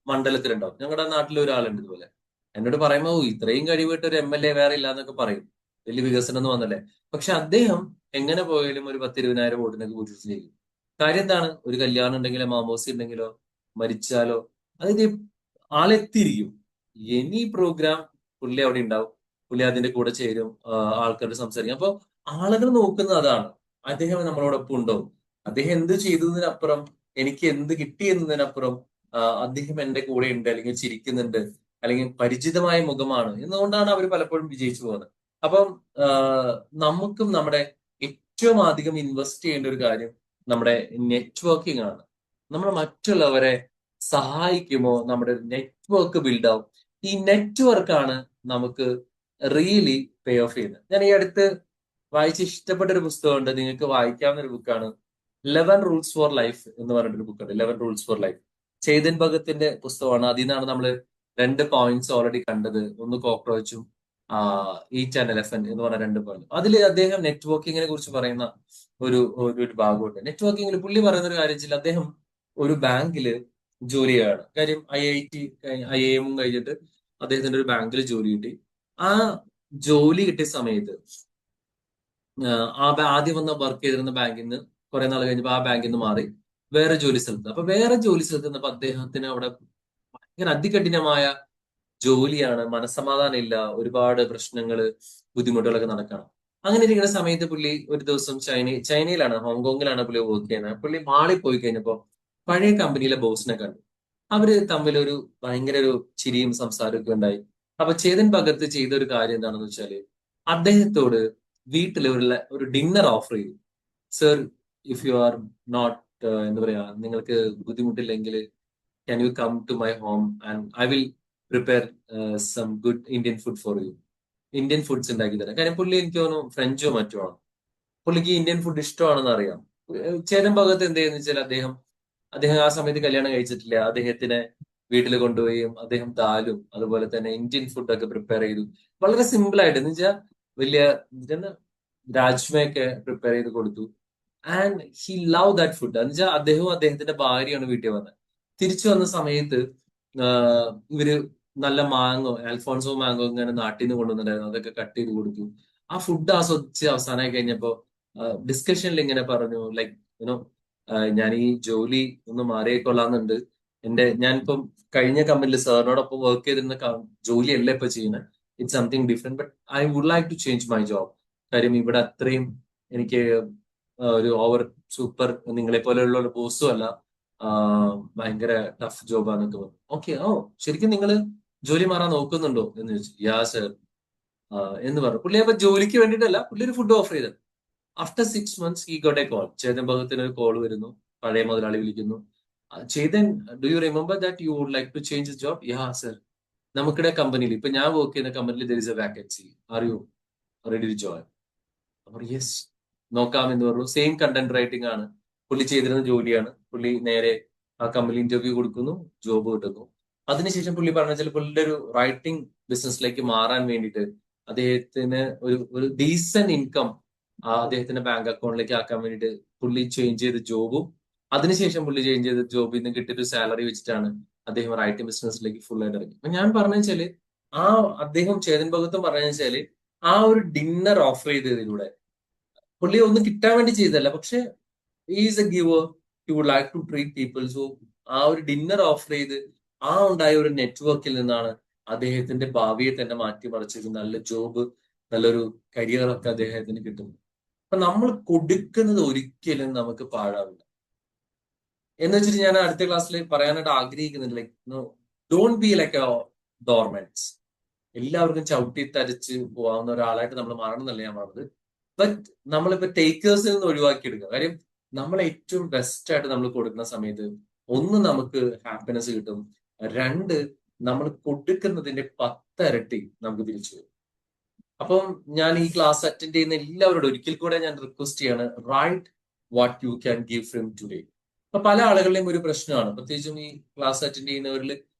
മണ്ഡലത്തിലുണ്ടാവും. ഞങ്ങളുടെ നാട്ടിലെ ഒരാളുണ്ട് ഇതുപോലെ, എന്നോട് പറയുമ്പോ ഇത്രയും കഴിവിട്ട് ഒരു MLA വേറെ ഇല്ല എന്നൊക്കെ പറയും, വലിയ വികസനം ഒന്നും വന്നല്ലേ. പക്ഷെ അദ്ദേഹം എങ്ങനെ പോയാലും ഒരു 10-20,000 വോട്ടിനൊക്കെ പൂജിച്ച് ജയിക്കും. കാര്യം എന്താണ്? ഒരു കല്യാണം ഉണ്ടെങ്കിലോ മാമോസി ഉണ്ടെങ്കിലോ മരിച്ചാലോ അതായത് ആളെത്തിയിരിക്കും. എനി പ്രോഗ്രാം പുള്ളി അവിടെ ഉണ്ടാവും. പുള്ളി അതിന്റെ കൂടെ ചേരും, ആൾക്കാരോട് സംസാരിക്കും. അപ്പൊ ആളുകൾ നോക്കുന്നത് അതാണ്. അദ്ദേഹം നമ്മളോടൊപ്പം ഉണ്ടോ, അദ്ദേഹം എന്ത് ചെയ്തതിനപ്പുറം എനിക്ക് എന്ത് കിട്ടി എന്നതിനപ്പുറം അദ്ദേഹം എന്റെ കൂടെ ഉണ്ട്, അല്ലെങ്കിൽ ചിരിക്കുന്നുണ്ട്, അല്ലെങ്കിൽ പരിചിതമായ മുഖമാണ് എന്നുകൊണ്ടാണ് അവർ പലപ്പോഴും വിജയിച്ചു പോകുന്നത്. അപ്പം നമുക്കും നമ്മുടെ ഏറ്റവും അധികം ഇൻവെസ്റ്റ് ചെയ്യേണ്ട ഒരു കാര്യം നമ്മുടെ നെറ്റ്വർക്കിംഗ് ആണ്. നമ്മൾ മറ്റുള്ളവരെ സഹായിക്കുമോ നമ്മുടെ നെറ്റ്വർക്ക് ബിൽഡ് ആവും. ഈ നെറ്റ്വർക്കാണ് നമുക്ക് റിയലി പേ ഓഫ് ചെയ്യുന്നത്. ഞാൻ ഈ അടുത്ത് വായിച്ച് ഇഷ്ടപ്പെട്ട ഒരു പുസ്തകമുണ്ട്, നിങ്ങൾക്ക് വായിക്കാവുന്ന ഒരു ബുക്കാണ് 11 റൂൾസ് ഫോർ ലൈഫ് എന്ന് പറഞ്ഞിട്ടൊരു ബുക്കുണ്ട്. 11 റൂൾസ് ഫോർ ലൈഫ്, ചേതൻ ഭഗത്തിന്റെ പുസ്തകമാണ്. അതിൽ നിന്നാണ് നമ്മൾ 2 പോയിന്റ്സ് ഓൾറെഡി കണ്ടത്. ഒന്ന് കോക്രോച്ചും ഈച്ച് ആൻഡ് എലഫന്റ് എന്ന് പറഞ്ഞ 2 പോയിന്റ്. അതിൽ അദ്ദേഹം നെറ്റ്വർക്കിങ്ങിനെ കുറിച്ച് പറയുന്ന ഒരു ഭാഗമുണ്ട്. നെറ്റ്വർക്കിങ്ങിൽ പുള്ളി പറയുന്ന ഒരു കാര്യം വെച്ചാൽ, അദ്ദേഹം ഒരു ബാങ്കിൽ ജോലി ചെയ്യാണ്. കാര്യം IIM കഴിഞ്ഞിട്ട് അദ്ദേഹത്തിന്റെ ഒരു ബാങ്കിൽ ജോലി കിട്ടി. ആ ജോലി കിട്ടിയ സമയത്ത് ആദ്യം വന്ന് വർക്ക് ചെയ്തിരുന്ന ബാങ്കിൽ നിന്ന് കുറെ നാൾ കഴിഞ്ഞപ്പോൾ ആ ബാങ്കിൽ നിന്ന് മാറി വേറെ ജോലി സ്ഥലത്ത്. അപ്പൊ വേറെ ജോലി സ്ഥലത്ത് നിന്നപ്പോ അദ്ദേഹത്തിന് അവിടെ ഭയങ്കര അതികഠിനമായ ജോലിയാണ്, മനസ്സമാധാനം ഇല്ല, ഒരുപാട് പ്രശ്നങ്ങള് ബുദ്ധിമുട്ടുകളൊക്കെ നടക്കണം. അങ്ങനെ ഇരിക്കുന്ന സമയത്ത് പുള്ളി ഒരു ദിവസം ചൈനയിലാണ്, ഹോങ്കോങ്ങിലാണ് പുള്ളി വർക്ക് ചെയ്യുന്നത്. പുള്ളി മാളിൽ പോയി കഴിഞ്ഞപ്പോ പഴയ കമ്പനിയിലെ ബോസിനെ കണ്ടു. അവര് തമ്മിലൊരു ഭയങ്കര ഒരു ചിരിയും സംസാരവും ഒക്കെ ഉണ്ടായി. അപ്പൊ ചേതൻ ഭഗത് ചെയ്ത ഒരു കാര്യം എന്താണെന്ന് വെച്ചാല്, അദ്ദേഹത്തോട് വീട്ടിൽ ഒരു ഡിന്നർ ഓഫർ ചെയ്തു. Sir, if you are not എന്താ പറയാ, നിങ്ങൾക്ക് ബുദ്ധിമുട്ടില്ലെങ്കിൽ can you come to my home and I will prepare some good Indian food for you. Indian foods ഉണ്ടാക്കി തരാം. കാര്യം പുള്ളി എനിക്ക് തോന്നുന്നു ഫ്രഞ്ചോ മറ്റോ ആണ്. പുള്ളിക്ക് ഇന്ത്യൻ ഫുഡ് ഇഷ്ടമാണെന്ന് അറിയാം. ചേതൻ ഭഗത് എന്ത് ചെയ്യുന്ന വെച്ചാൽ, അദ്ദേഹം ആ സമയത്ത് കല്യാണം കഴിച്ചിട്ടില്ല. അദ്ദേഹത്തിനെ വീട്ടിൽ കൊണ്ടുപോയും അദ്ദേഹം ദാലും അതുപോലെ തന്നെ ഇന്ത്യൻ ഫുഡൊക്കെ പ്രിപ്പയർ ചെയ്തു. വളരെ സിമ്പിൾ ആയിട്ട്, എന്ന് വെച്ചാൽ വലിയ രാജ്മയൊക്കെ പ്രിപ്പയർ ചെയ്ത് കൊടുത്തു. And he love that food. എന്ന് വെച്ചാൽ അദ്ദേഹവും അദ്ദേഹത്തിന്റെ ഭാര്യയാണ് വീട്ടിൽ വന്നത്. തിരിച്ചു വന്ന സമയത്ത് ഇവര് നല്ല മാങ്ങോ, അൽഫോൺസോ മാങ്ങോ ഇങ്ങനെ നാട്ടിൽ നിന്ന് കൊണ്ടുവന്നിട്ടുണ്ടായിരുന്നു. അതൊക്കെ കട്ട് ചെയ്ത് കൊടുത്തു. ആ ഫുഡ് ആസ്വദിച്ച് അവസാനമായി കഴിഞ്ഞപ്പോ ഡിസ്കഷനിൽ ഇങ്ങനെ പറഞ്ഞു, ലൈക്ക് യുനോ, ഞാൻ ഈ ജോലി ഒന്ന് മാറിയേക്കൊള്ളാന്നുണ്ട്. ഞാനിപ്പം കഴിഞ്ഞ കമ്പനിയിൽ സാറിനോടൊപ്പം വർക്ക് ചെയ്തിരുന്ന ജോലിയല്ല ഇപ്പൊ ചെയ്യുന്നത്. It's something different, but I would like to change my job. കാര്യം ഇവിടെ അത്രയും എനിക്ക് ഒരു ഓവർ സൂപ്പർ നിങ്ങളെ പോലെയുള്ള ഒരു ബോസും അല്ല, ഭയങ്കര ടഫ് ജോബാന്നൊക്കെ പറഞ്ഞു. ഓക്കെ, ശരിക്കും നിങ്ങൾ ജോലി മാറാൻ നോക്കുന്നുണ്ടോ എന്ന് ചോദിച്ചു. യാ സർ എന്ന് പറഞ്ഞു. പുള്ളി അപ്പൊ ജോലിക്ക് വേണ്ടിയിട്ടല്ല, പുള്ളി ഒരു ഫുഡ് ഓഫർ ചെയ്തത്. After 6 months he got a call. Chetan ഭഗത്തിന് ഒരു കോൾ വരുന്നു, പഴയ മുതലാളി വിളിക്കുന്നു. Chetan, do you remember that you would like to change job? Yeah sir, നമുക്കിടെ കമ്പനിയിൽ, ഇപ്പൊ ഞാൻ വർക്ക് ചെയ്യുന്ന കമ്പനിയിൽ there is a vacancy, are you ready to join? അപ്പോൾ യെസ്, നോക്കാം എന്ന് പറഞ്ഞു. സെയിം കണ്ടന്റ് റൈറ്റിംഗ് ആണ് പുള്ളി ചെയ്തിരുന്ന ജോലിയാണ്. പുള്ളി നേരെ ആ കമ്പനി ഇന്റർവ്യൂ കൊടുക്കുന്നു, ജോബ് കിട്ടുന്നു. അതിനുശേഷം പുള്ളി പറഞ്ഞ വെച്ചാൽ പുള്ളിയുടെ ഒരു റൈറ്റിംഗ് ബിസിനസ്സിലേക്ക് മാറാൻ വേണ്ടിയിട്ട് അദ്ദേഹത്തിന് ഒരു ഡീസന്റ് ഇൻകം അദ്ദേഹത്തിന്റെ ബാങ്ക് അക്കൗണ്ടിലേക്ക് ആക്കാൻ വേണ്ടിയിട്ട് പുള്ളി ചേഞ്ച് ചെയ്ത ജോബും, അതിനുശേഷം പുള്ളി ചേഞ്ച് ചെയ്ത ജോബിൽ നിന്ന് കിട്ടിയൊരു സാലറി വെച്ചിട്ടാണ് അദ്ദേഹം റൈറ്റിംഗ് ബിസിനസ്സിലേക്ക് ഫുൾ ആയിട്ട് ഇറങ്ങി. അപ്പൊ ഞാൻ പറഞ്ഞു വെച്ചാല്, അദ്ദേഹം ചേതൻ ഭഗത്തും പറഞ്ഞു വെച്ചാല്, ആ ഒരു ഡിന്നർ ഓഫർ ചെയ്തതിലൂടെ പുള്ളി ഒന്നും കിട്ടാൻ വേണ്ടി ചെയ്തതല്ല, പക്ഷെ is a giver, he would like to treat people. So ആ ഒരു ഡിന്നർ ഓഫർ ചെയ്ത് ഉണ്ടായ ഒരു നെറ്റ്വർക്കിൽ നിന്നാണ് അദ്ദേഹത്തിന്റെ ഭാവിയെ തന്നെ മാറ്റിമറിച്ചത്. നല്ല ജോബ്, നല്ലൊരു കരിയർ ഒക്കെ അദ്ദേഹത്തിന് കിട്ടുന്നു. അപ്പൊ നമ്മൾ കൊടുക്കുന്നത് ഒരിക്കലും നമുക്ക് പാഴാവില്ല എന്ന് വെച്ചിട്ട് ഞാൻ അടുത്ത ക്ലാസ്സിൽ പറയാനായിട്ട് ആഗ്രഹിക്കുന്നുണ്ട്. Like don't be like a doormats. എല്ലാവർക്കും ചവിട്ടി തരിച്ച് പോവാവുന്ന ഒരാളായിട്ട് നമ്മൾ മാറണം എന്നല്ല ഞാൻ പറഞ്ഞത്. ബട്ട് നമ്മളിപ്പോ ടേക്കേഴ്സിൽ നിന്ന് ഒഴിവാക്കിയെടുക്കുക. കാര്യം നമ്മൾ ഏറ്റവും ബെസ്റ്റ് ആയിട്ട് നമ്മൾ കൊടുക്കുന്ന സമയത്ത്, ഒന്ന് നമുക്ക് ഹാപ്പിനെസ് കിട്ടും, 2 നമ്മൾ കൊടുക്കുന്നതിന്റെ 10 ഇരട്ടി നമുക്ക് തിരിച്ചു വരും. അപ്പം ഞാൻ ഈ ക്ലാസ് അറ്റൻഡ് ചെയ്യുന്ന എല്ലാവരോടും ഒരിക്കൽ കൂടെ ഞാൻ റിക്വസ്റ്റ് ചെയ്യാണ്, write what you can give from today. അപ്പൊ പല ആളുകളുടെയും ഒരു പ്രശ്നമാണ്, പ്രത്യേകിച്ചും ഈ ക്ലാസ് അറ്റൻഡ് ചെയ്യുന്നവരിൽ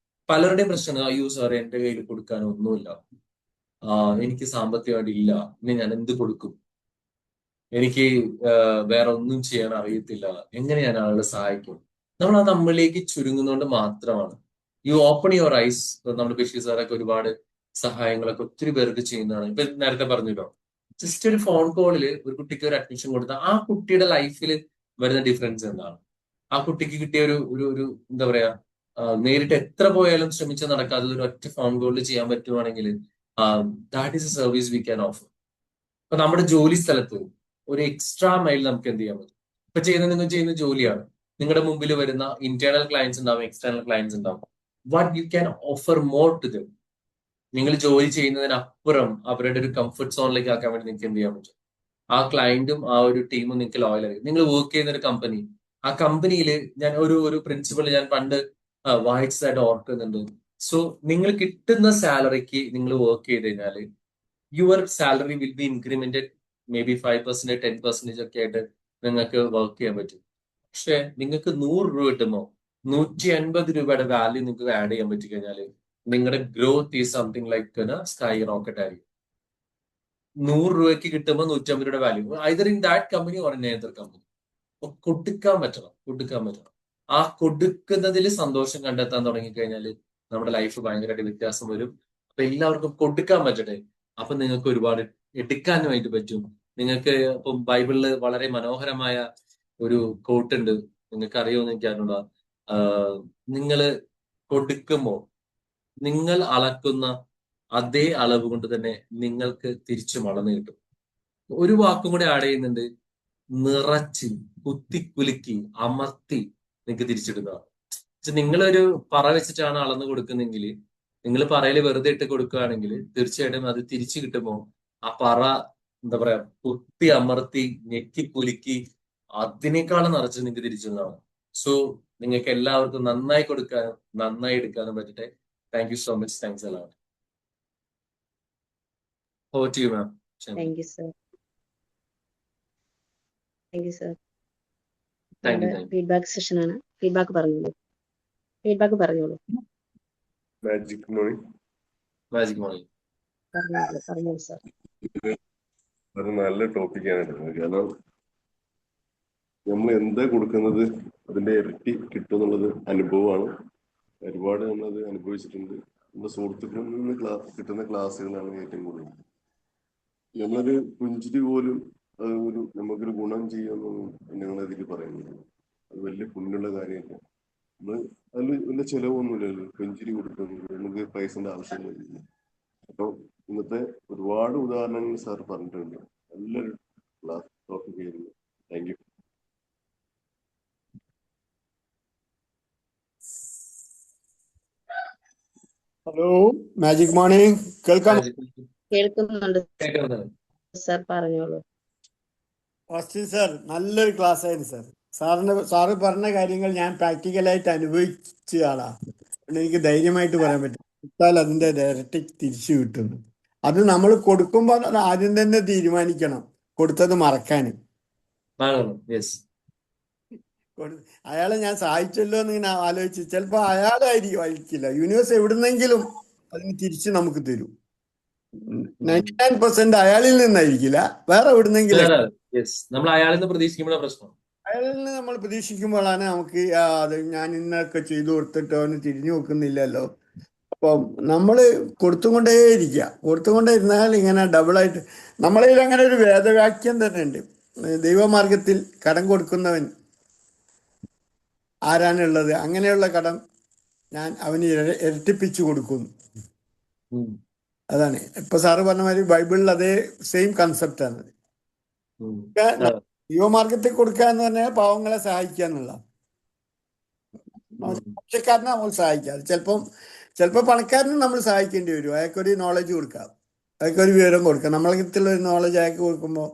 പലരുടെയും പ്രശ്നമാണ്, അയ്യോ സാർ എന്റെ കയ്യിൽ കൊടുക്കാൻ ഒന്നുമില്ല, എനിക്ക് സാമ്പത്തികമായിട്ട് ഇല്ല, ഇനി ഞാൻ എന്ത് കൊടുക്കും, എനിക്ക് വേറെ ഒന്നും ചെയ്യാൻ അറിയത്തില്ല, എങ്ങനെ ഞാൻ ആളുകളെ സഹായിക്കും. നമ്മൾ ആ നമ്മളിലേക്ക് ചുരുങ്ങുന്നതുകൊണ്ട് മാത്രമാണ്. You open your eyes. നമ്മുടെ ബഷീർ സാറൊക്കെ ഒരുപാട് സഹായങ്ങളൊക്കെ ഒത്തിരി പേർക്ക് ചെയ്യുന്നതാണ്. ഇപ്പൊ നേരത്തെ പറഞ്ഞല്ലോ, ജസ്റ്റ് ഒരു ഫോൺ കോളിൽ ഒരു കുട്ടിക്ക് ഒരു അഡ്മിഷൻ കൊടുത്താൽ ആ കുട്ടിയുടെ ലൈഫിൽ വരുന്ന ഡിഫറൻസ് എന്താണ്? ആ കുട്ടിക്ക് കിട്ടിയ ഒരു എന്താ പറയാ, നേരിട്ട് എത്ര പോയാലും ശ്രമിച്ച് നടക്കാതെ ഒരു ഒറ്റ ഫോൺ കോളിൽ ചെയ്യാൻ പറ്റുവാണെങ്കിൽ that is A service we can offer. ഇപ്പൊ നമ്മുടെ ജോലി സ്ഥലത്ത് ഒരു എക്സ്ട്രാ മൈൽ നമുക്ക് എന്ത് ചെയ്യാൻ പറ്റും? ഇപ്പൊ നിങ്ങൾ ചെയ്യുന്ന ജോലിയാണ്. നിങ്ങളുടെ മുമ്പിൽ വരുന്ന ഇന്റേണൽ ക്ലയൻസ് ഉണ്ടാവും, എക്സ്റ്റേണൽ ക്ലയൻസ് ഉണ്ടാവും. What you can offer more to them? നിങ്ങൾ ജോലി ചെയ്യുന്നതിനപ്പുറം അവരുടെ ഒരു കംഫർട്ട് സോണിലേക്ക് ആക്കാൻ വേണ്ടി നിങ്ങൾക്ക് എന്ത് ചെയ്യാൻ പറ്റും? ആ ക്ലയന്റും ആ ഒരു ടീമും നിങ്ങൾക്ക് ലോയൽ ആയിരിക്കും. നിങ്ങൾ വർക്ക് ചെയ്യുന്ന ഒരു കമ്പനി, ആ കമ്പനിയിൽ ഞാൻ ഒരു പ്രിൻസിപ്പൾ ഞാൻ പണ്ട് വായിച്ചതായിട്ട് ഓർക്കുന്നുണ്ട്. സോ നിങ്ങൾ കിട്ടുന്ന സാലറിക്ക് നിങ്ങൾ വർക്ക് ചെയ്ത് കഴിഞ്ഞാൽ your salary will be incremented may be 5%, 10% ഒക്കെ ആയിട്ട് നിങ്ങൾക്ക് വർക്ക് ചെയ്യാൻ പറ്റും. പക്ഷെ നിങ്ങൾക്ക് 100 രൂപ കിട്ടുമ്പോൾ 150 രൂപയുടെ വാല്യൂ നിങ്ങൾക്ക് ആഡ് ചെയ്യാൻ പറ്റി കഴിഞ്ഞാൽ നിങ്ങളുടെ growth is something like sky rocket ആയിരിക്കും. 100 രൂപയ്ക്ക് കിട്ടുമ്പോൾ 150 രൂപയുടെ value either in that company or in other company. കൊടുക്കാൻ പറ്റണം. ആ കൊടുക്കുന്നതിൽ സന്തോഷം കണ്ടെത്താൻ തുടങ്ങിക്കഴിഞ്ഞാൽ നമ്മുടെ ലൈഫ് ഭയങ്കരമായിട്ട് വ്യത്യാസം വരും. അപ്പൊ എല്ലാവർക്കും കൊടുക്കാൻ പറ്റട്ടെ. അപ്പൊ നിങ്ങൾക്ക് ഒരുപാട് എടുക്കാനുമായിട്ട് പറ്റും. നിങ്ങൾക്ക് ഇപ്പം ബൈബിളില് വളരെ മനോഹരമായ ഒരു കോട്ടുണ്ട്, നിങ്ങൾക്ക് അറിയുമെന്ന് എനിക്കറിയില്ല. നിങ്ങൾ കൊടുക്കുമ്പോൾ നിങ്ങൾ അളക്കുന്ന അതേ അളവ് കൊണ്ട് തന്നെ നിങ്ങൾക്ക് തിരിച്ചു വളർന്നു കിട്ടും. ഒരു വാക്കും കൂടെ ആഡ് ചെയ്യുന്നുണ്ട്, നിറച്ച് കുത്തിക്കുലുക്കി അമർത്തി നിങ്ങൾക്ക് തിരിച്ചിടുന്നതാണ്. പക്ഷെ നിങ്ങളൊരു പറ വെച്ചിട്ടാണ് അളന്ന് കൊടുക്കുന്നെങ്കിൽ, നിങ്ങൾ പറയല് വെറുതെ ഇട്ട് കൊടുക്കുകയാണെങ്കിൽ തീർച്ചയായിട്ടും അത് തിരിച്ചു കിട്ടുമ്പോൾ ആ പറ എന്താ പറയാ കുത്തി അമർത്തി ഞെക്കി കുലുക്കി അതിനേക്കാളും നിറച്ച് നിങ്ങൾക്ക് തിരിച്ചിടുന്നതാണ്. സോ നിങ്ങൾക്ക് എല്ലാവർക്കും നന്നായി കൊടുക്കാനും നന്നായി എടുക്കാനും പറ്റട്ടെ. Thank you so much. Thanks a lot. Over to you ma'am. Thank you sir. Thank you sir. Thank you. Feedback സെഷനാണ്. ഫീഡ്ബാക്ക് പറഞ്ഞോളൂ. Magic morning. പറഞ്ഞോളൂ സർ. അത് നല്ല ടോപ്പിക്കാണ്. കാരണം നമ്മൾ എന്താ കൊടുക്കുന്നത് അതിന്റെ ഇരട്ടി കിട്ടും എന്നുള്ളത് അനുഭവമാണ്. ഒരുപാട് നമ്മളത് അനുഭവിച്ചിട്ടുണ്ട്. നമ്മുടെ സുഹൃത്തുക്കളിൽ നിന്ന് കിട്ടുന്ന ക്ലാസ്സുകളാണ് ഏറ്റവും കൂടുതൽ. നമ്മളൊരു പുഞ്ചിരി പോലും അത് നമുക്കൊരു ഗുണം ചെയ്യുമെന്നൊന്നും ഞങ്ങളതിൽ പറയുന്നത് അത് വലിയ പുണ്യമുള്ള കാര്യമല്ല. അതിൽ വലിയ ചെലവൊന്നുമില്ലല്ലോ. പുഞ്ചിരി കൊടുക്കുന്നത് നമുക്ക് പൈസന്റെ ആവശ്യമില്ല. അപ്പൊ ഇന്നത്തെ ഒരുപാട് ഉദാഹരണങ്ങൾ സാർ പറഞ്ഞിട്ടുണ്ട്. നല്ലൊരു ക്ലാസ് ടോപ്പിക് ആയിരുന്നു. Thank you. Hello, magic morning കേൾക്കാം? കേൾക്കുന്നുണ്ട് സർ, പറഞ്ഞോളൂ. ഫസ്റ്റ് സർ, നല്ലൊരു ക്ലാസ് ആയിരുന്നു സർ. സാറ് പറഞ്ഞ കാര്യങ്ങൾ ഞാൻ പ്രാക്ടിക്കലായിട്ട് അനുഭവിച്ച ആളാ. എനിക്ക് ധൈര്യമായിട്ട് പറയാൻ പറ്റും, കൊടുത്താൽ അതിന്റെ ഇരട്ടി തിരിച്ചു കിട്ടുന്നു. അത് നമ്മൾ കൊടുക്കുമ്പോൾ ആദ്യം തന്നെ തീരുമാനിക്കണം കൊടുത്തത് മറക്കാൻ. അയാളെ ഞാൻ സഹായിച്ചല്ലോ എന്ന് ഇങ്ങനെ ആലോചിച്ച് ചിലപ്പോൾ അയാളായിരിക്കില്ല, യൂണിവേഴ്സ് എവിടുന്നെങ്കിലും അതിന് തിരിച്ച് നമുക്ക് തരും. 99% അയാളിൽ നിന്നായിരിക്കില്ല, വേറെ എവിടുന്നെങ്കിലും. അയാളിൽ നിന്ന് നമ്മൾ പ്രതീക്ഷിക്കുമ്പോഴാണ് നമുക്ക് അത് ഞാൻ ഇന്നൊക്കെ ചെയ്തു കൊടുത്തിട്ട് അവന് തിരിഞ്ഞു നോക്കുന്നില്ലല്ലോ. അപ്പം നമ്മൾ കൊടുത്തുകൊണ്ടേ ഇരുന്നാൽ ഇങ്ങനെ ഡബിളായിട്ട് നമ്മളിൽ അങ്ങനെ ഒരു വേദവാക്യം തന്നെ ഉണ്ട്. ദൈവമാർഗത്തിൽ കടം കൊടുക്കുന്നവൻ ആരാണുള്ളത്? അങ്ങനെയുള്ള കടം ഞാൻ അവന് ഇരട്ടിപ്പിച്ചു കൊടുക്കുന്നു. അതാണ് ഇപ്പൊ സാറ് പറഞ്ഞ മാതിരി ബൈബിളിൽ അതേ സെയിം കൺസെപ്റ്റ് ആണ്. ദൈവമാർഗത്തിൽ കൊടുക്കുക എന്ന് പറഞ്ഞാൽ പാവങ്ങളെ സഹായിക്കുക എന്നുള്ള. മോശക്കാരനെ നമ്മൾ സഹായിക്കാം. ചിലപ്പോൾ പണക്കാരനും നമ്മൾ സഹായിക്കേണ്ടി വരും. അയാൾക്കൊരു നോളജ് കൊടുക്കാം, അയാൾക്കൊരു വിവരം കൊടുക്കാം. നമ്മളെത്തിലുള്ള ഒരു നോളജ് അയാൾക്ക് കൊടുക്കുമ്പോൾ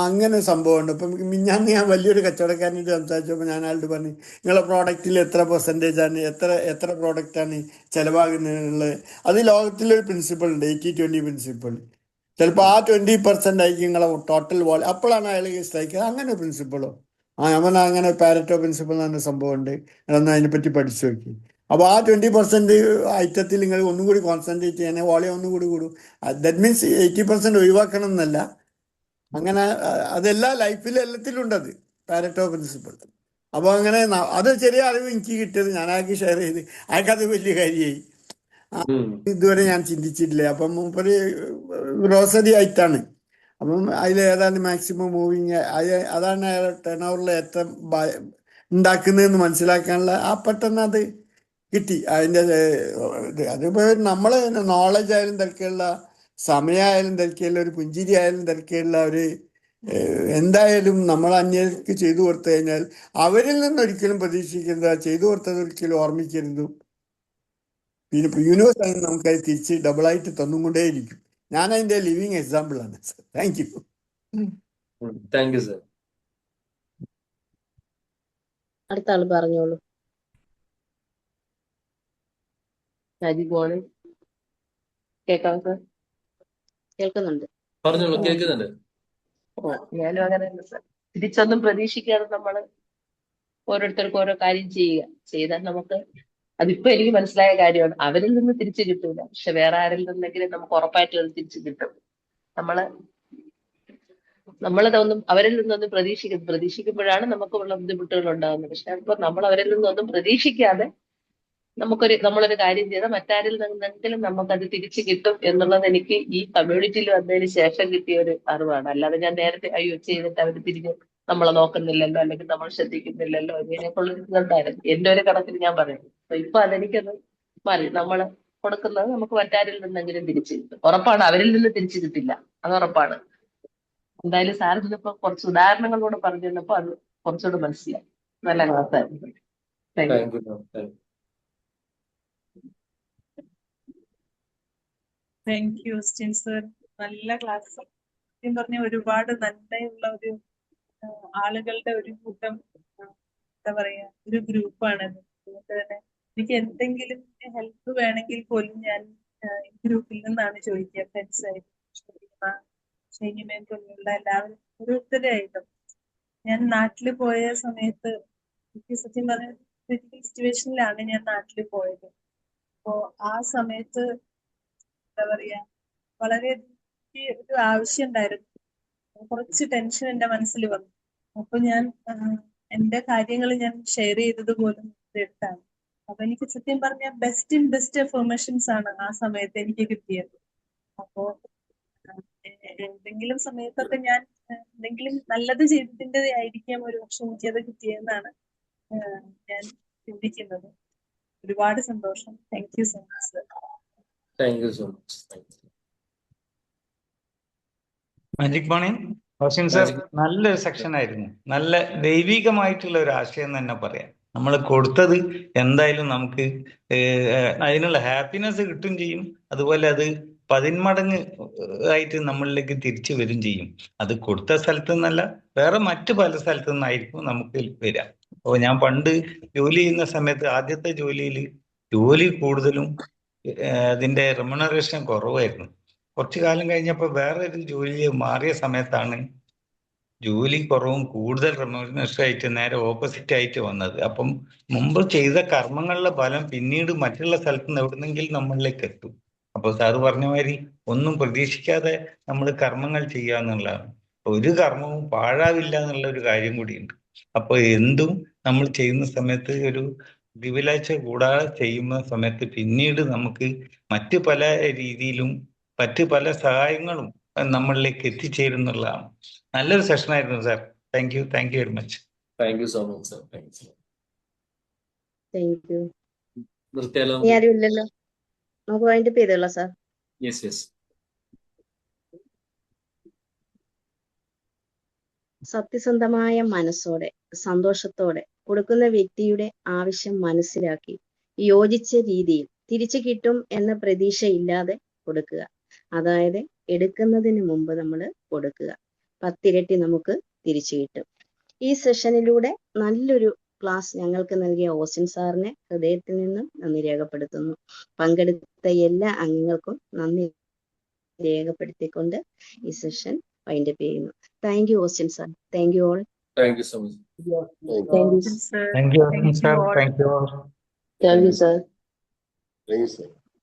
അങ്ങനെ ഒരു സംഭവമുണ്ട്. ഇപ്പം മിഞ്ഞാന്ന് ഞാൻ വലിയൊരു കച്ചവടക്കാരനായിട്ട് സംസാരിച്ചപ്പോൾ ഞാൻ അയാളോട് പറഞ്ഞു, നിങ്ങളെ പ്രോഡക്റ്റിൽ എത്ര പെർസെൻറ്റേജാണ്, എത്ര പ്രോഡക്റ്റാണ് ചിലവാകുന്നതിനുള്ളത്. അത് ലോകത്തിലൊരു പ്രിൻസിപ്പിൾ ഉണ്ട്, 80-20 പ്രിൻസിപ്പിൾ. ചിലപ്പോൾ ആ 20% ആയിരിക്കും നിങ്ങളെ ടോട്ടൽ വോളിയം. അപ്പോഴാണ് അയാൾ സ്ട്രൈക്ക് അങ്ങനെ പ്രിൻസിപ്പിളോ ഞാൻ പറഞ്ഞാൽ അങ്ങനെ പാരറ്റോ പ്രിൻസിപ്പിൾ എന്ന് പറഞ്ഞ സംഭവം ഉണ്ട്. നിങ്ങളൊന്ന് അതിനെപ്പറ്റി പഠിച്ചു നോക്കി. അപ്പോൾ ആ 20% ഐറ്റത്തിൽ നിങ്ങൾ ഒന്നും കൂടി കോൺസെൻട്രേറ്റ് ചെയ്യാൻ വോളിയം ഒന്നും കൂടി കൂടും. ദാറ്റ് മീൻസ് 80% ഒഴിവാക്കണം എന്നല്ല. അങ്ങനെ അതെല്ലാ ലൈഫിലും എല്ലാത്തിലും ഉണ്ടത് പാരറ്റോ പ്രിൻസിപ്പിൾ. അപ്പോൾ അങ്ങനെ അത് ചെറിയ അറിവ് എനിക്ക് കിട്ടിയത് ഞാൻ അയാൾക്ക് ഷെയർ ചെയ്ത്, അയാൾക്കത് വലിയ കാര്യമായി. ഇതുവരെ ഞാൻ ചിന്തിച്ചിട്ടില്ല. അപ്പം ഒരു ഗ്രോസറി ആയിട്ടാണ്. അപ്പം അതിൽ ഏതാണ് മാക്സിമം മൂവിങ്, അതാണ് ടേൺ ഓവറിൽ ഏറ്റവും ഉണ്ടാക്കുന്നതെന്ന് മനസ്സിലാക്കാനുള്ള പെട്ടെന്ന് അത് കിട്ടി. അതിൻ്റെ അതിപ്പോൾ നമ്മൾ നോളജ് ആയാലും തിരക്കുള്ള, സമയമായാലും തിരക്കുള്ള, ഒരു പുഞ്ചിരി ആയാലും തിരക്കുള്ള ഒരു എന്തായാലും നമ്മൾ അന്യർക്ക് ചെയ്തു കൊടുത്തു കഴിഞ്ഞാൽ അവരിൽ നിന്ന് ഒരിക്കലും പ്രതീക്ഷിക്കുന്നത് ചെയ്തു കൊടുത്തത് ഒരിക്കലും ഓർമ്മിക്കരുതും. പിന്നെ യൂണിവേഴ്സ് നമുക്കത് തിരിച്ച് ഡബിളായിട്ട് തന്നുകൊണ്ടേയിരിക്കും. ഞാൻ അതിൻ്റെ ലിവിങ് എക്സാമ്പിൾ ആണ്. Thank you. Thank you sir. അടുത്ത ആള് പറഞ്ഞോളൂ. കേൾക്കാം സർ. കേൾക്കുന്നുണ്ട്. പറഞ്ഞോളൂ, കേൾക്കുന്നുണ്ട്. ഞാനും അങ്ങനെ സർ. തിരിച്ചൊന്നും പ്രതീക്ഷിക്കാതെ നമ്മള് ഓരോരുത്തർക്കും ഓരോ കാര്യം ചെയ്താൽ നമുക്ക് അതിപ്പോ എനിക്ക് മനസ്സിലായ കാര്യമാണ്. അവരിൽ നിന്ന് തിരിച്ചു കിട്ടൂല, പക്ഷെ വേറെ ആരിൽ നിന്നെങ്കിലും നമുക്ക് ഉറപ്പായിട്ടും അത് തിരിച്ചു കിട്ടും. നമ്മളതൊന്നും അവരിൽ നിന്നൊന്നും പ്രതീക്ഷിക്കുമ്പോഴാണ് നമുക്കുള്ള ബുദ്ധിമുട്ടുകൾ ഉണ്ടാകുന്നത്. പക്ഷെ അപ്പൊ നമ്മൾ അവരിൽ നിന്നൊന്നും പ്രതീക്ഷിക്കാതെ നമ്മളൊരു കാര്യം ചെയ്താൽ മറ്റാരിൽ നിന്നെങ്കിലും നമുക്കത് തിരിച്ചു കിട്ടും എന്നുള്ളത് എനിക്ക് ഈ കമ്മ്യൂണിറ്റിയിൽ വന്നതിന് ശേഷം കിട്ടിയ ഒരു അറിവാണ്. അല്ലാതെ ഞാൻ നേരത്തെ അയ്യോ ചെയ്തിട്ട് അവർ തിരിഞ്ഞ് നമ്മളെ നോക്കുന്നില്ലല്ലോ, അല്ലെങ്കിൽ നമ്മൾ ശ്രദ്ധിക്കുന്നില്ലല്ലോ, ഇങ്ങനെയൊക്കെയുള്ള ഇതുണ്ടായിരുന്നു എന്റെ ഒരു കണക്കിന് ഞാൻ പറയുന്നത്. അപ്പൊ ഇപ്പൊ അതെനിക്കത് മാറി. നമ്മൾ കൊടുക്കുന്നത് നമുക്ക് മറ്റാരിൽ നിന്നെങ്കിലും തിരിച്ചു കിട്ടും. ഉറപ്പാണ്, അവരിൽ നിന്ന് തിരിച്ചു കിട്ടില്ല, അത് ഉറപ്പാണ്. എന്തായാലും സാർ ഇതിപ്പോ കുറച്ച് ഉദാഹരണങ്ങളിലൂടെ പറഞ്ഞു തന്നപ്പോ അത് കുറച്ചുകൂടെ മനസ്സിലായി. നല്ല ക്ലാസ്സായിരുന്നു. Thank you. Thank you ma'am. Thank you Austin sir. നല്ല ക്ലാസ്. സത്യം പറഞ്ഞ ഒരുപാട് നന്മയുള്ള ഒരു ആളുകളുടെ ഒരു കൂട്ടം, എന്താ പറയാ, ഒരു ഗ്രൂപ്പാണത്. അതുകൊണ്ട് തന്നെ എനിക്ക് എന്തെങ്കിലും ഹെൽപ്പ് വേണമെങ്കിൽ പോലും ഞാൻ ഈ ഗ്രൂപ്പിൽ നിന്നാണ് ചോദിക്കുക. ഫ്രണ്ട്സ് ആയിട്ട് പോലുള്ള എല്ലാവരും ഓരോരുത്തരായിട്ടും. ഞാൻ നാട്ടിൽ പോയ സമയത്ത് എനിക്ക് സത്യം പറഞ്ഞ ക്രിട്ടിക്കൽ സിറ്റുവേഷനിലാണ് ഞാൻ നാട്ടിൽ പോയത്. അപ്പോ ആ സമയത്ത് എന്താ പറയാ, വളരെ ഒരു ആവശ്യം ഉണ്ടായിരുന്നു. കുറച്ച് ടെൻഷൻ എന്റെ മനസ്സിൽ വന്നു. അപ്പൊ ഞാൻ എന്റെ കാര്യങ്ങൾ ഞാൻ ഷെയർ ചെയ്തത് പോലും എടുത്താണ്. അപ്പൊ എനിക്ക് സത്യം പറഞ്ഞ ബെസ്റ്റ് ഇൻഫർമേഷൻസ് ആണ് ആ സമയത്ത് എനിക്ക് കിട്ടിയത്. അപ്പോ എന്തെങ്കിലും സമയത്തൊക്കെ ഞാൻ എന്തെങ്കിലും നല്ലത് ചെയ്തതിൻ്റെ ആയിരിക്കാം ഒരു പക്ഷെ എനിക്കത് കിട്ടിയെന്നാണ് ഞാൻ ചിന്തിക്കുന്നത്. ഒരുപാട് സന്തോഷം. Thank you so much sir. Thank you so much. Magic morning Roshan sir, നല്ലൊരു സെക്ഷൻ ആയിരുന്നു. നല്ല ദൈവികമായിട്ടുള്ള ഒരു ആശയം തന്നെ പറയാം. നമ്മൾ കൊടുത്തത് എന്തായാലും നമുക്ക് അതിനുള്ള ഹാപ്പിനെസ് കിട്ടും ചെയ്യും. അതുപോലെ അത് 10 മടങ്ങ് ആയിട്ട് നമ്മളിലേക്ക് തിരിച്ചു വരും ചെയ്യും. അത് കൊടുത്ത സ്ഥലത്തു നിന്നല്ല, വേറെ മറ്റു പല സ്ഥലത്തു നിന്നായിരിക്കും നമുക്ക് വരിക. അപ്പോൾ ഞാൻ പണ്ട് ജോലി ചെയ്യുന്ന സമയത്ത് ആദ്യത്തെ ജോലി കൂടുതലും അതിന്റെ റെമ്യൂണറേഷൻ കുറവായിരുന്നു. കുറച്ചു കാലം കഴിഞ്ഞപ്പോൾ വേറൊരു ജോലിയിൽ മാറിയ സമയത്താണ് ജോലി കുറവും കൂടുതൽ റെമ്യൂണറേഷൻ ആയിട്ട് നേരെ ഓപ്പോസിറ്റ് ആയിട്ട് വന്നത്. അപ്പം മുമ്പ് ചെയ്ത കർമ്മങ്ങളുടെ ഫലം പിന്നീട് മറ്റുള്ള സ്ഥലത്ത് നിന്ന് എവിടുന്നെങ്കിലും നമ്മളിലേക്ക് എത്തും. അപ്പോൾ സാറ് പറഞ്ഞ മാതിരി ഒന്നും പ്രതീക്ഷിക്കാതെ നമ്മൾ കർമ്മങ്ങൾ ചെയ്യുക എന്നുള്ളതാണ്. ഒരു കർമ്മവും പാഴാവില്ല എന്നുള്ള ഒരു കാര്യം കൂടിയുണ്ട്. അപ്പോൾ എന്തും നമ്മൾ ചെയ്യുന്ന സമയത്ത് ഒരു ദിവിലാഴ്ച കൂടാതെ ചെയ്യുന്ന സമയത്ത് പിന്നീട് നമുക്ക് മറ്റു പല രീതിയിലും മറ്റു പല സഹായങ്ങളും നമ്മളിലേക്ക് എത്തിച്ചേരുന്നുള്ളതാണ്. നല്ലൊരു സെഷൻ ആയിരുന്നു sir. Thank you very much. Thank you so much sir. Thank you. നിർത്തിയാലോ? ആരും ഇല്ലല്ലോ, നമുക്ക് വൈൻഡപ്പ് ചെയ്തോളാം സാർ. യെസ്. സത്യസന്ധമായ മനസ്സോടെ സന്തോഷത്തോടെ കൊടുക്കുന്ന വ്യക്തിയുടെ ആവശ്യം മനസ്സിലാക്കി യോജിച്ച രീതിയിൽ തിരിച്ചു കിട്ടും എന്ന പ്രതീക്ഷയില്ലാതെ കൊടുക്കുക. അതായത് എടുക്കുന്നതിന് മുമ്പ് നമ്മൾ കൊടുക്കുക, 10 ഇരട്ടി നമുക്ക് തിരിച്ചു കിട്ടും. ഈ സെഷനിലൂടെ നല്ലൊരു ക്ലാസ് ഞങ്ങൾക്ക് നൽകിയ ഓസിൻ സാറിനെ ഹൃദയത്തിൽ നിന്നും നന്ദി രേഖപ്പെടുത്തുന്നു. പങ്കെടുത്ത എല്ലാ അംഗങ്ങൾക്കും നന്ദി രേഖപ്പെടുത്തിക്കൊണ്ട് ഈ സെഷൻ വൈൻഡപ്പ് ചെയ്യുന്നു. Thank you Austin sir. Thank you all. Thank you so much. Thank you sir. Thank you sir.